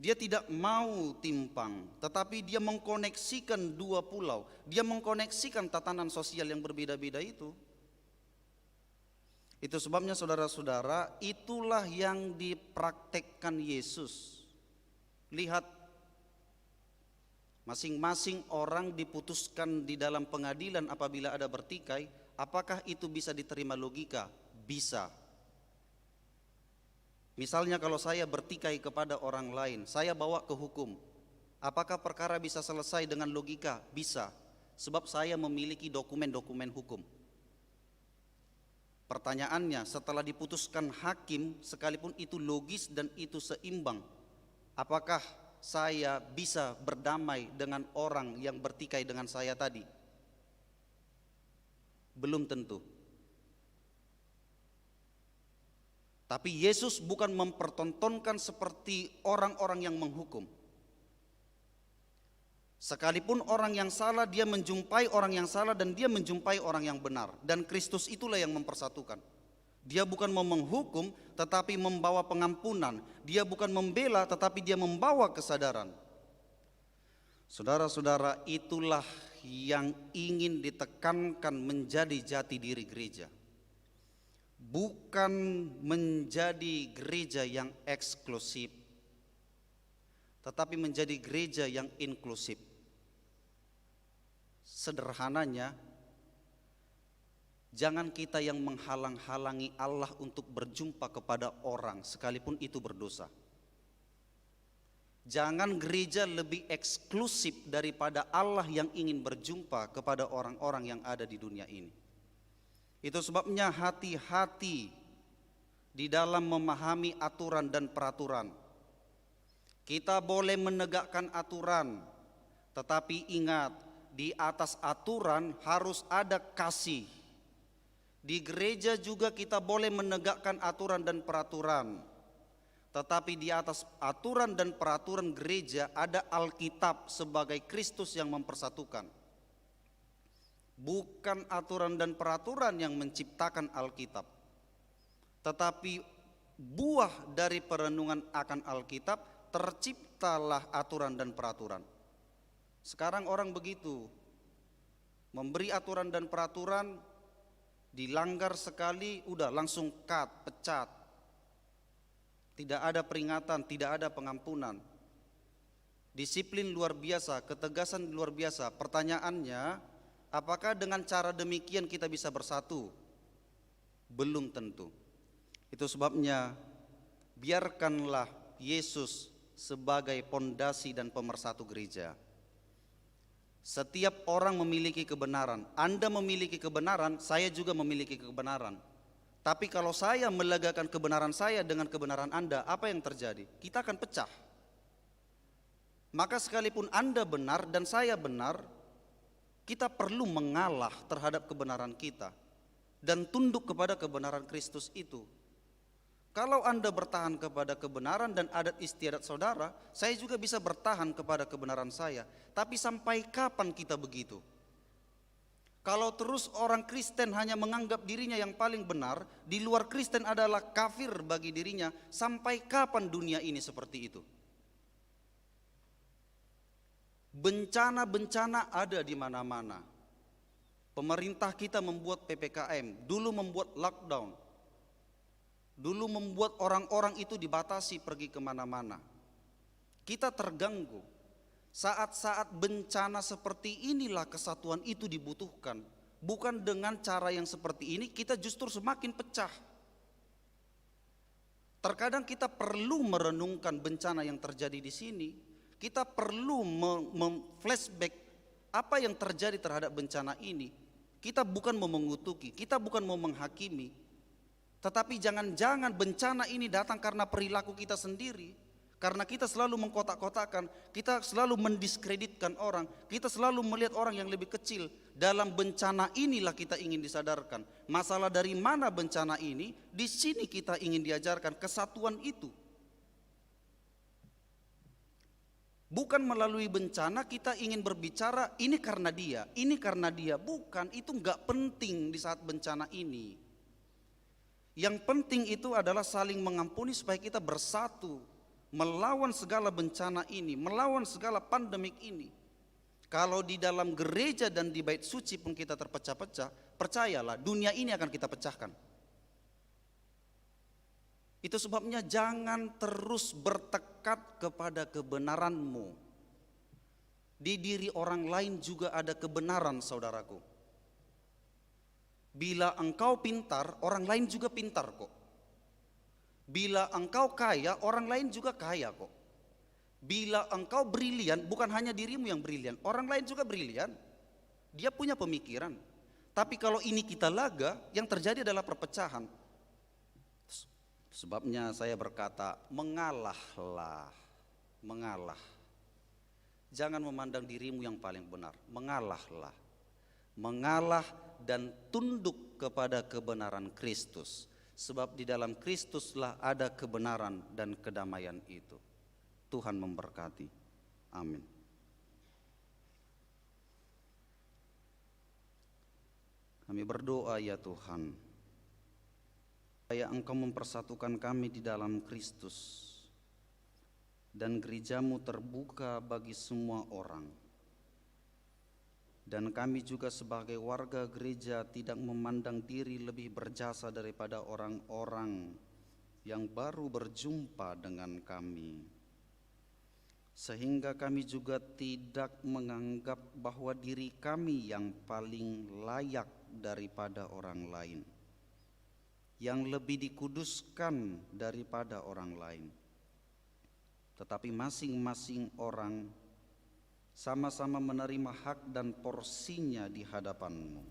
Dia tidak mau timpang, tetapi dia mengkoneksikan dua pulau. Dia mengkoneksikan tatanan sosial yang berbeda-beda itu. Itu sebabnya saudara-saudara, itulah yang dipraktekkan Yesus. Lihat, masing-masing orang diputuskan di dalam pengadilan apabila ada bertikai. Apakah itu bisa diterima logika? Bisa. Misalnya kalau saya bertikai kepada orang lain, saya bawa ke hukum. Apakah perkara bisa selesai dengan logika? Bisa. Sebab saya memiliki dokumen-dokumen hukum. Pertanyaannya, setelah diputuskan hakim, sekalipun itu logis dan itu seimbang, apakah saya bisa berdamai dengan orang yang bertikai dengan saya tadi? Belum tentu. Tapi Yesus bukan mempertontonkan seperti orang-orang yang menghukum. Sekalipun orang yang salah, dia menjumpai orang yang salah dan dia menjumpai orang yang benar. Dan Kristus itulah yang mempersatukan. Dia bukan mau menghukum tetapi membawa pengampunan. Dia bukan membela tetapi dia membawa kesadaran. Saudara-saudara, itulah yang ingin ditekankan menjadi jati diri gereja. Bukan menjadi gereja yang eksklusif, tetapi menjadi gereja yang inklusif. Sederhananya, jangan kita yang menghalang-halangi Allah untuk berjumpa kepada orang sekalipun itu berdosa. Jangan gereja lebih eksklusif daripada Allah yang ingin berjumpa kepada orang-orang yang ada di dunia ini. Itu sebabnya hati-hati di dalam memahami aturan dan peraturan. Kita boleh menegakkan aturan, tetapi ingat, di atas aturan harus ada kasih. Di gereja juga kita boleh menegakkan aturan dan peraturan, tetapi di atas aturan dan peraturan gereja ada Alkitab sebagai Kristus yang mempersatukan. Bukan aturan dan peraturan yang menciptakan Alkitab, tetapi buah dari perenungan akan Alkitab terciptalah aturan dan peraturan. Sekarang orang begitu, memberi aturan dan peraturan, dilanggar sekali udah langsung cut, pecat. Tidak ada peringatan, tidak ada pengampunan. Disiplin luar biasa, ketegasan luar biasa. Pertanyaannya, apakah dengan cara demikian kita bisa bersatu? Belum tentu. Itu sebabnya biarkanlah Yesus sebagai pondasi dan pemersatu gereja. Setiap orang memiliki kebenaran. Anda memiliki kebenaran, saya juga memiliki kebenaran. Tapi kalau saya melegakan kebenaran saya dengan kebenaran Anda, apa yang terjadi? Kita akan pecah. Maka sekalipun Anda benar dan saya benar, kita perlu mengalah terhadap kebenaran kita dan tunduk kepada kebenaran Kristus itu. Kalau Anda bertahan kepada kebenaran dan adat istiadat saudara, saya juga bisa bertahan kepada kebenaran saya. Tapi sampai kapan kita begitu? Kalau terus orang Kristen hanya menganggap dirinya yang paling benar, di luar Kristen adalah kafir bagi dirinya, sampai kapan dunia ini seperti itu? Bencana-bencana ada di mana-mana. Pemerintah kita membuat PPKM, dulu membuat lockdown. Dulu membuat orang-orang itu dibatasi pergi kemana-mana. Kita terganggu. Saat-saat bencana seperti inilah kesatuan itu dibutuhkan. Bukan dengan cara yang seperti ini kita justru semakin pecah. Terkadang kita perlu merenungkan bencana yang terjadi di sini. Kita perlu flashback apa yang terjadi terhadap bencana ini. Kita bukan mau mengutuki, kita bukan mau menghakimi. Tetapi jangan-jangan bencana ini datang karena perilaku kita sendiri. Karena kita selalu mengkotak-kotakan, kita selalu mendiskreditkan orang, kita selalu melihat orang yang lebih kecil. Dalam bencana inilah kita ingin disadarkan. Masalah dari mana bencana ini, di sini kita ingin diajarkan kesatuan itu. Bukan melalui bencana kita ingin berbicara ini karena dia, ini karena dia. Bukan, itu enggak penting di saat bencana ini. Yang penting itu adalah saling mengampuni supaya kita bersatu melawan segala bencana ini, melawan segala pandemik ini. Kalau di dalam gereja dan di bait suci pun kita terpecah-pecah, percayalah dunia ini akan kita pecahkan. Itu sebabnya jangan terus bertekad kepada kebenaranmu. Di diri orang lain juga ada kebenaran, saudaraku. Bila engkau pintar, orang lain juga pintar kok. Bila engkau kaya, orang lain juga kaya kok. Bila engkau brilian, bukan hanya dirimu yang brilian, orang lain juga brilian. Dia punya pemikiran. Tapi kalau ini kita laga, yang terjadi adalah perpecahan. Sebabnya saya berkata, mengalahlah, mengalah. Jangan memandang dirimu yang paling benar, mengalahlah. Mengalah dan tunduk kepada kebenaran Kristus. Sebab di dalam Kristuslah ada kebenaran dan kedamaian itu. Tuhan memberkati. Amin. Kami berdoa ya Tuhan, supaya Engkau mempersatukan kami di dalam Kristus. dan gerejamu terbuka bagi semua orang. Dan kami juga sebagai warga gereja tidak memandang diri lebih berjasa daripada orang-orang yang baru berjumpa dengan kami, sehingga kami juga tidak menganggap bahwa diri kami yang paling layak daripada orang lain, yang lebih dikuduskan daripada orang lain. Tetapi masing-masing orang sama-sama menerima hak dan porsinya di hadapan-Mu.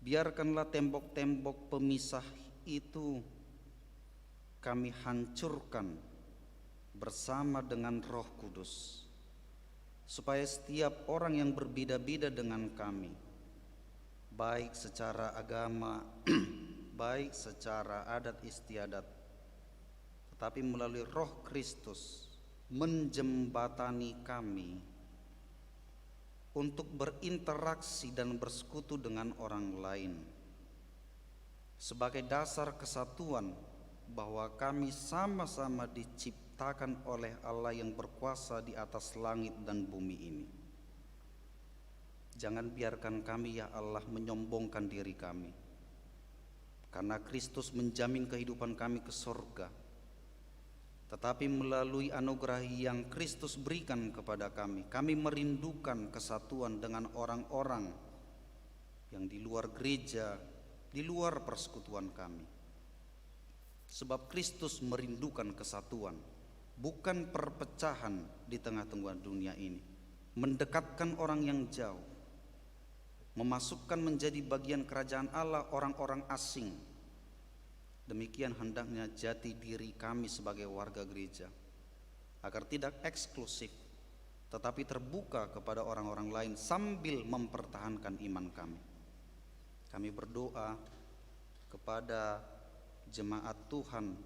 Biarkanlah tembok-tembok pemisah itu kami hancurkan bersama dengan Roh Kudus, supaya setiap orang yang berbeda-beda dengan kami, baik secara agama, baik secara adat istiadat, tetapi melalui Roh Kristus menjembatani kami untuk berinteraksi dan bersekutu dengan orang lain sebagai dasar kesatuan bahwa kami sama-sama diciptakan oleh Allah yang berkuasa di atas langit dan bumi ini. Jangan biarkan kami, ya Allah, menyombongkan diri kami, karena Kristus menjamin kehidupan kami ke surga. Tetapi melalui anugerah yang Kristus berikan kepada kami, kami merindukan kesatuan dengan orang-orang yang di luar gereja, di luar persekutuan kami. Sebab Kristus merindukan kesatuan, bukan perpecahan di tengah-tengah dunia ini. Mendekatkan orang yang jauh, memasukkan menjadi bagian kerajaan Allah orang-orang asing. Demikian hendaknya jati diri kami sebagai warga gereja, agar tidak eksklusif tetapi terbuka kepada orang-orang lain sambil mempertahankan iman kami. Kami berdoa kepada jemaat Tuhan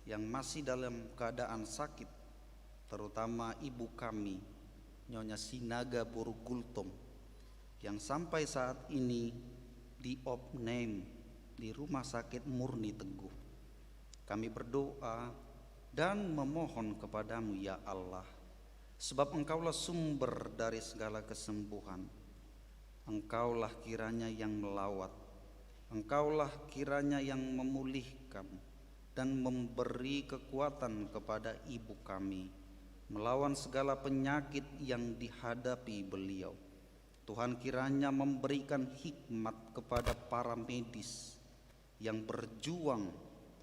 yang masih dalam keadaan sakit, terutama ibu kami Nyonya Sinaga Borugultom, yang sampai saat ini diopname di Rumah Sakit Murni Teguh. Kami berdoa dan memohon kepadamu, ya Allah, sebab Engkaulah sumber dari segala kesembuhan. Engkaulah kiranya yang melawat, Engkaulah kiranya yang memulihkan dan memberi kekuatan kepada ibu kami melawan segala penyakit yang dihadapi beliau. Tuhan kiranya memberikan hikmat kepada para medis yang berjuang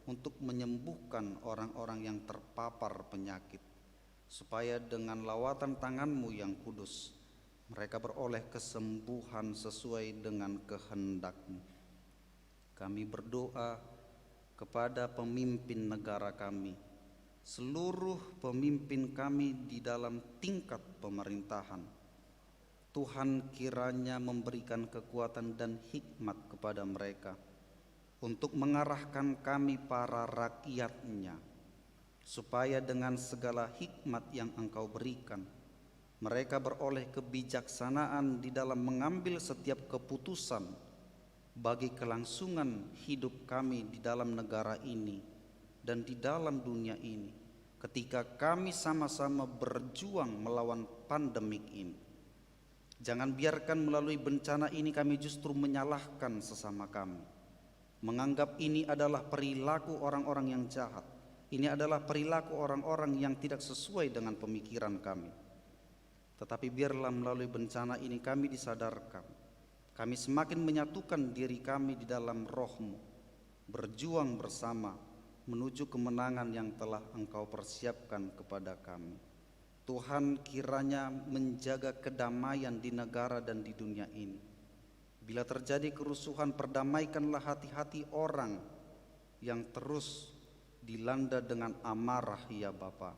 untuk menyembuhkan orang-orang yang terpapar penyakit, supaya dengan lawatan tangan-Mu yang kudus mereka beroleh kesembuhan sesuai dengan kehendak-Mu. Kami berdoa kepada pemimpin negara kami, seluruh pemimpin kami di dalam tingkat pemerintahan. Tuhan kiranya memberikan kekuatan dan hikmat kepada mereka untuk mengarahkan kami para rakyatnya, supaya dengan segala hikmat yang Engkau berikan, mereka beroleh kebijaksanaan di dalam mengambil setiap keputusan bagi kelangsungan hidup kami di dalam negara ini dan di dalam dunia ini, ketika kami sama-sama berjuang melawan pandemik ini. Jangan biarkan melalui bencana ini kami justru menyalahkan sesama kami, menganggap ini adalah perilaku orang-orang yang jahat, ini adalah perilaku orang-orang yang tidak sesuai dengan pemikiran kami. Tetapi biarlah melalui bencana ini kami disadarkan, kami semakin menyatukan diri kami di dalam Roh-Mu, berjuang bersama menuju kemenangan yang telah Engkau persiapkan kepada kami. Tuhan kiranya menjaga kedamaian di negara dan di dunia ini. Bila terjadi kerusuhan, perdamaikanlah hati-hati orang yang terus dilanda dengan amarah, ya Bapa.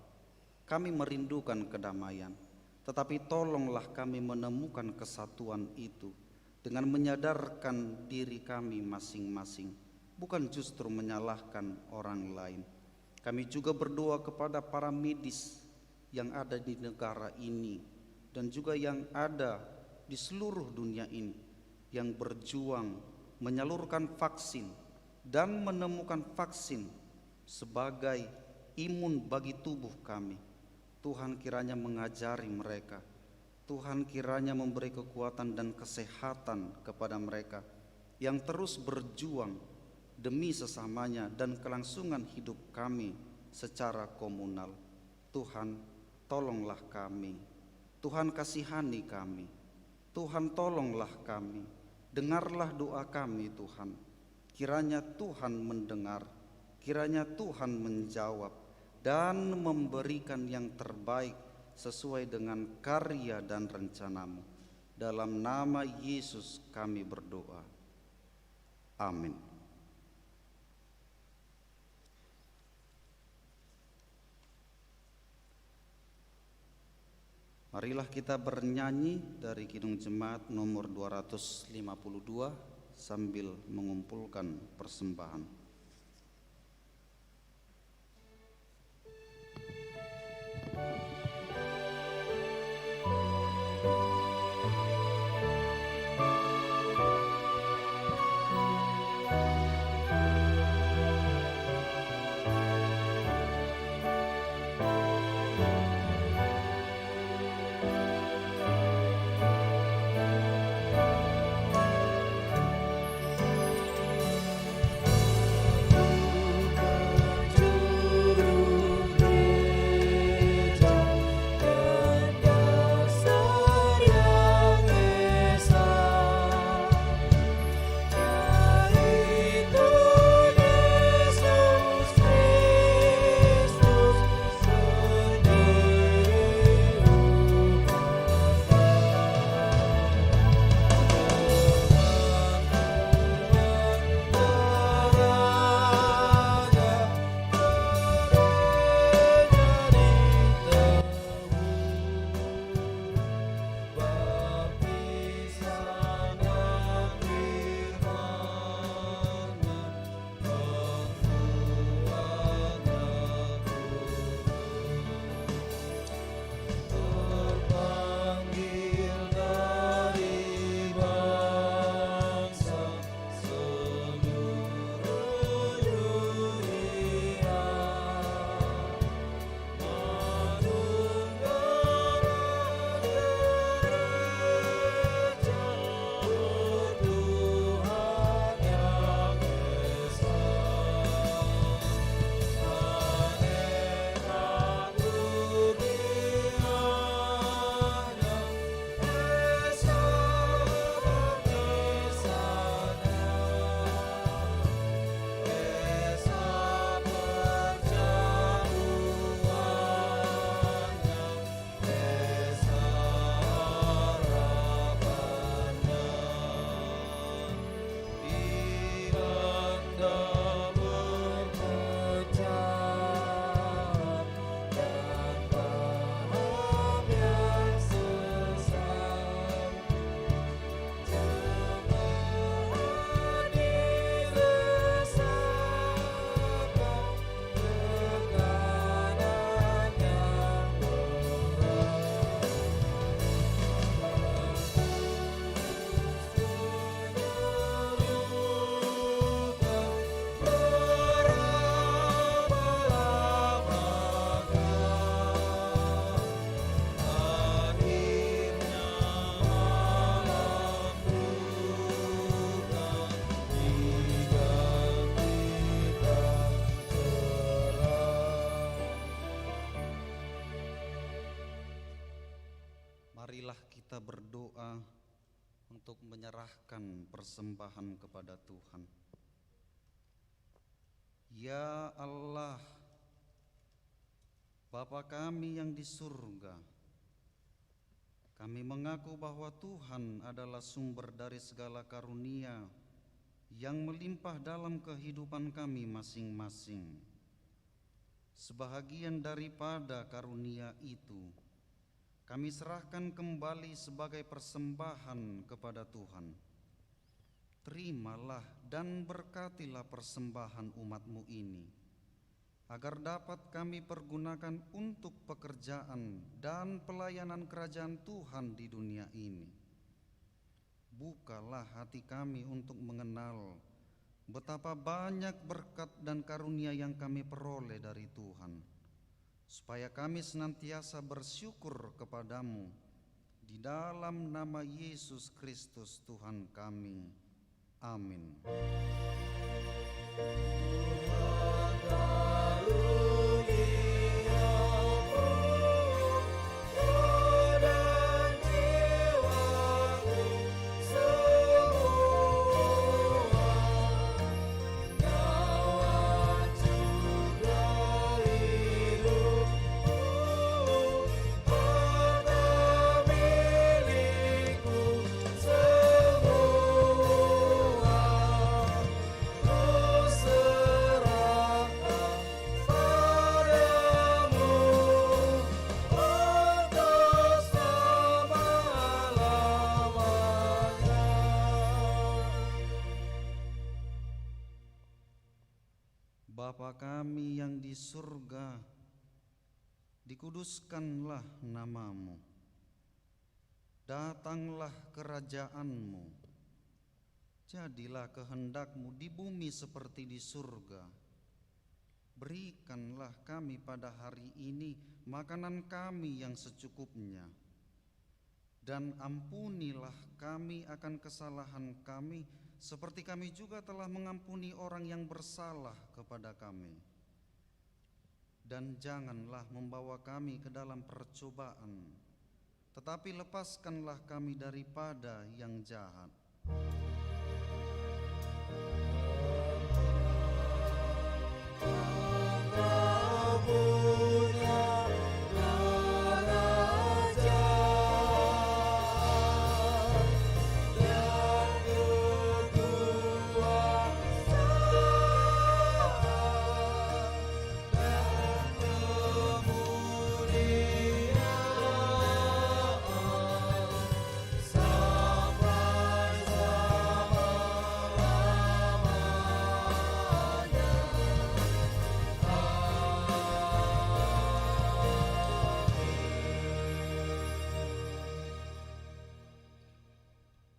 Kami merindukan kedamaian, tetapi tolonglah kami menemukan kesatuan itu dengan menyadarkan diri kami masing-masing, bukan justru menyalahkan orang lain. Kami juga berdoa kepada para medis yang ada di negara ini dan juga yang ada di seluruh dunia ini, yang berjuang menyalurkan vaksin dan menemukan vaksin sebagai imun bagi tubuh kami. Tuhan kiranya mengajari mereka. Tuhan kiranya memberi kekuatan dan kesehatan kepada mereka yang terus berjuang demi sesamanya dan kelangsungan hidup kami secara komunal. Tuhan, tolonglah kami. Tuhan, kasihani kami. Tuhan, tolonglah kami. Dengarlah doa kami, Tuhan. Kiranya Tuhan mendengar, kiranya Tuhan menjawab dan memberikan yang terbaik sesuai dengan karya dan rencana-Mu. Dalam nama Yesus kami berdoa. Amin. Marilah kita bernyanyi dari Kidung Jemaat nomor 252 sambil mengumpulkan persembahan. Marilah kita berdoa untuk menyerahkan persembahan kepada Tuhan. Ya Allah, Bapa kami yang di surga, kami mengaku bahwa Tuhan adalah sumber dari segala karunia yang melimpah dalam kehidupan kami masing-masing. Sebahagian daripada karunia itu kami serahkan kembali sebagai persembahan kepada Tuhan. Terimalah dan berkatilah persembahan umat-Mu ini, agar dapat kami pergunakan untuk pekerjaan dan pelayanan kerajaan Tuhan di dunia ini. Bukalah hati kami untuk mengenal betapa banyak berkat dan karunia yang kami peroleh dari Tuhan, supaya kami senantiasa bersyukur kepadamu di dalam nama Yesus Kristus Tuhan kami. Amin. Bapa kami yang di surga, dikuduskanlah namamu. Datanglah kerajaanmu. Jadilah kehendakmu di bumi seperti di surga. Berikanlah kami pada hari ini makanan kami yang secukupnya. Dan ampunilah kami akan kesalahan kami, seperti kami juga telah mengampuni orang yang bersalah kepada kami. Dan janganlah membawa kami ke dalam percobaan, tetapi lepaskanlah kami daripada yang jahat.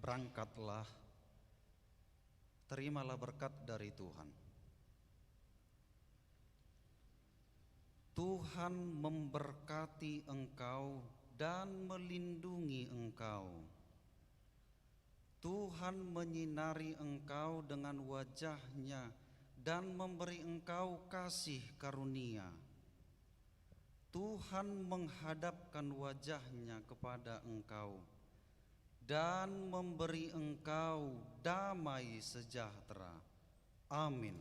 Berangkatlah, terimalah berkat dari Tuhan. Tuhan memberkati engkau dan melindungi engkau. Tuhan menyinari engkau dengan wajah-Nya dan memberi engkau kasih karunia. Tuhan menghadapkan wajah-Nya kepada engkau dan memberi engkau damai sejahtera. Amin.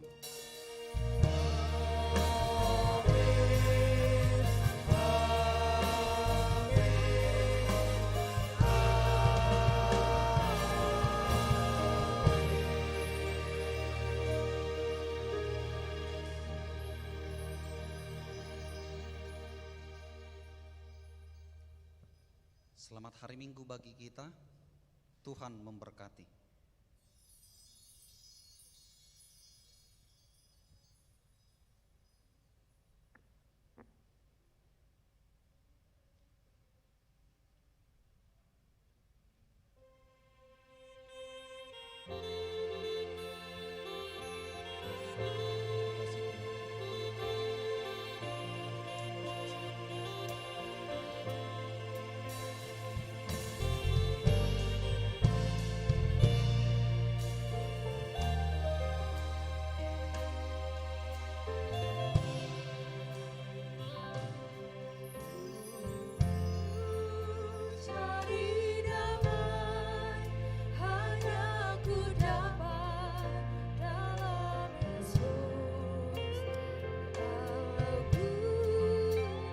Selamat hari Minggu bagi kita. Tuhan memberkati.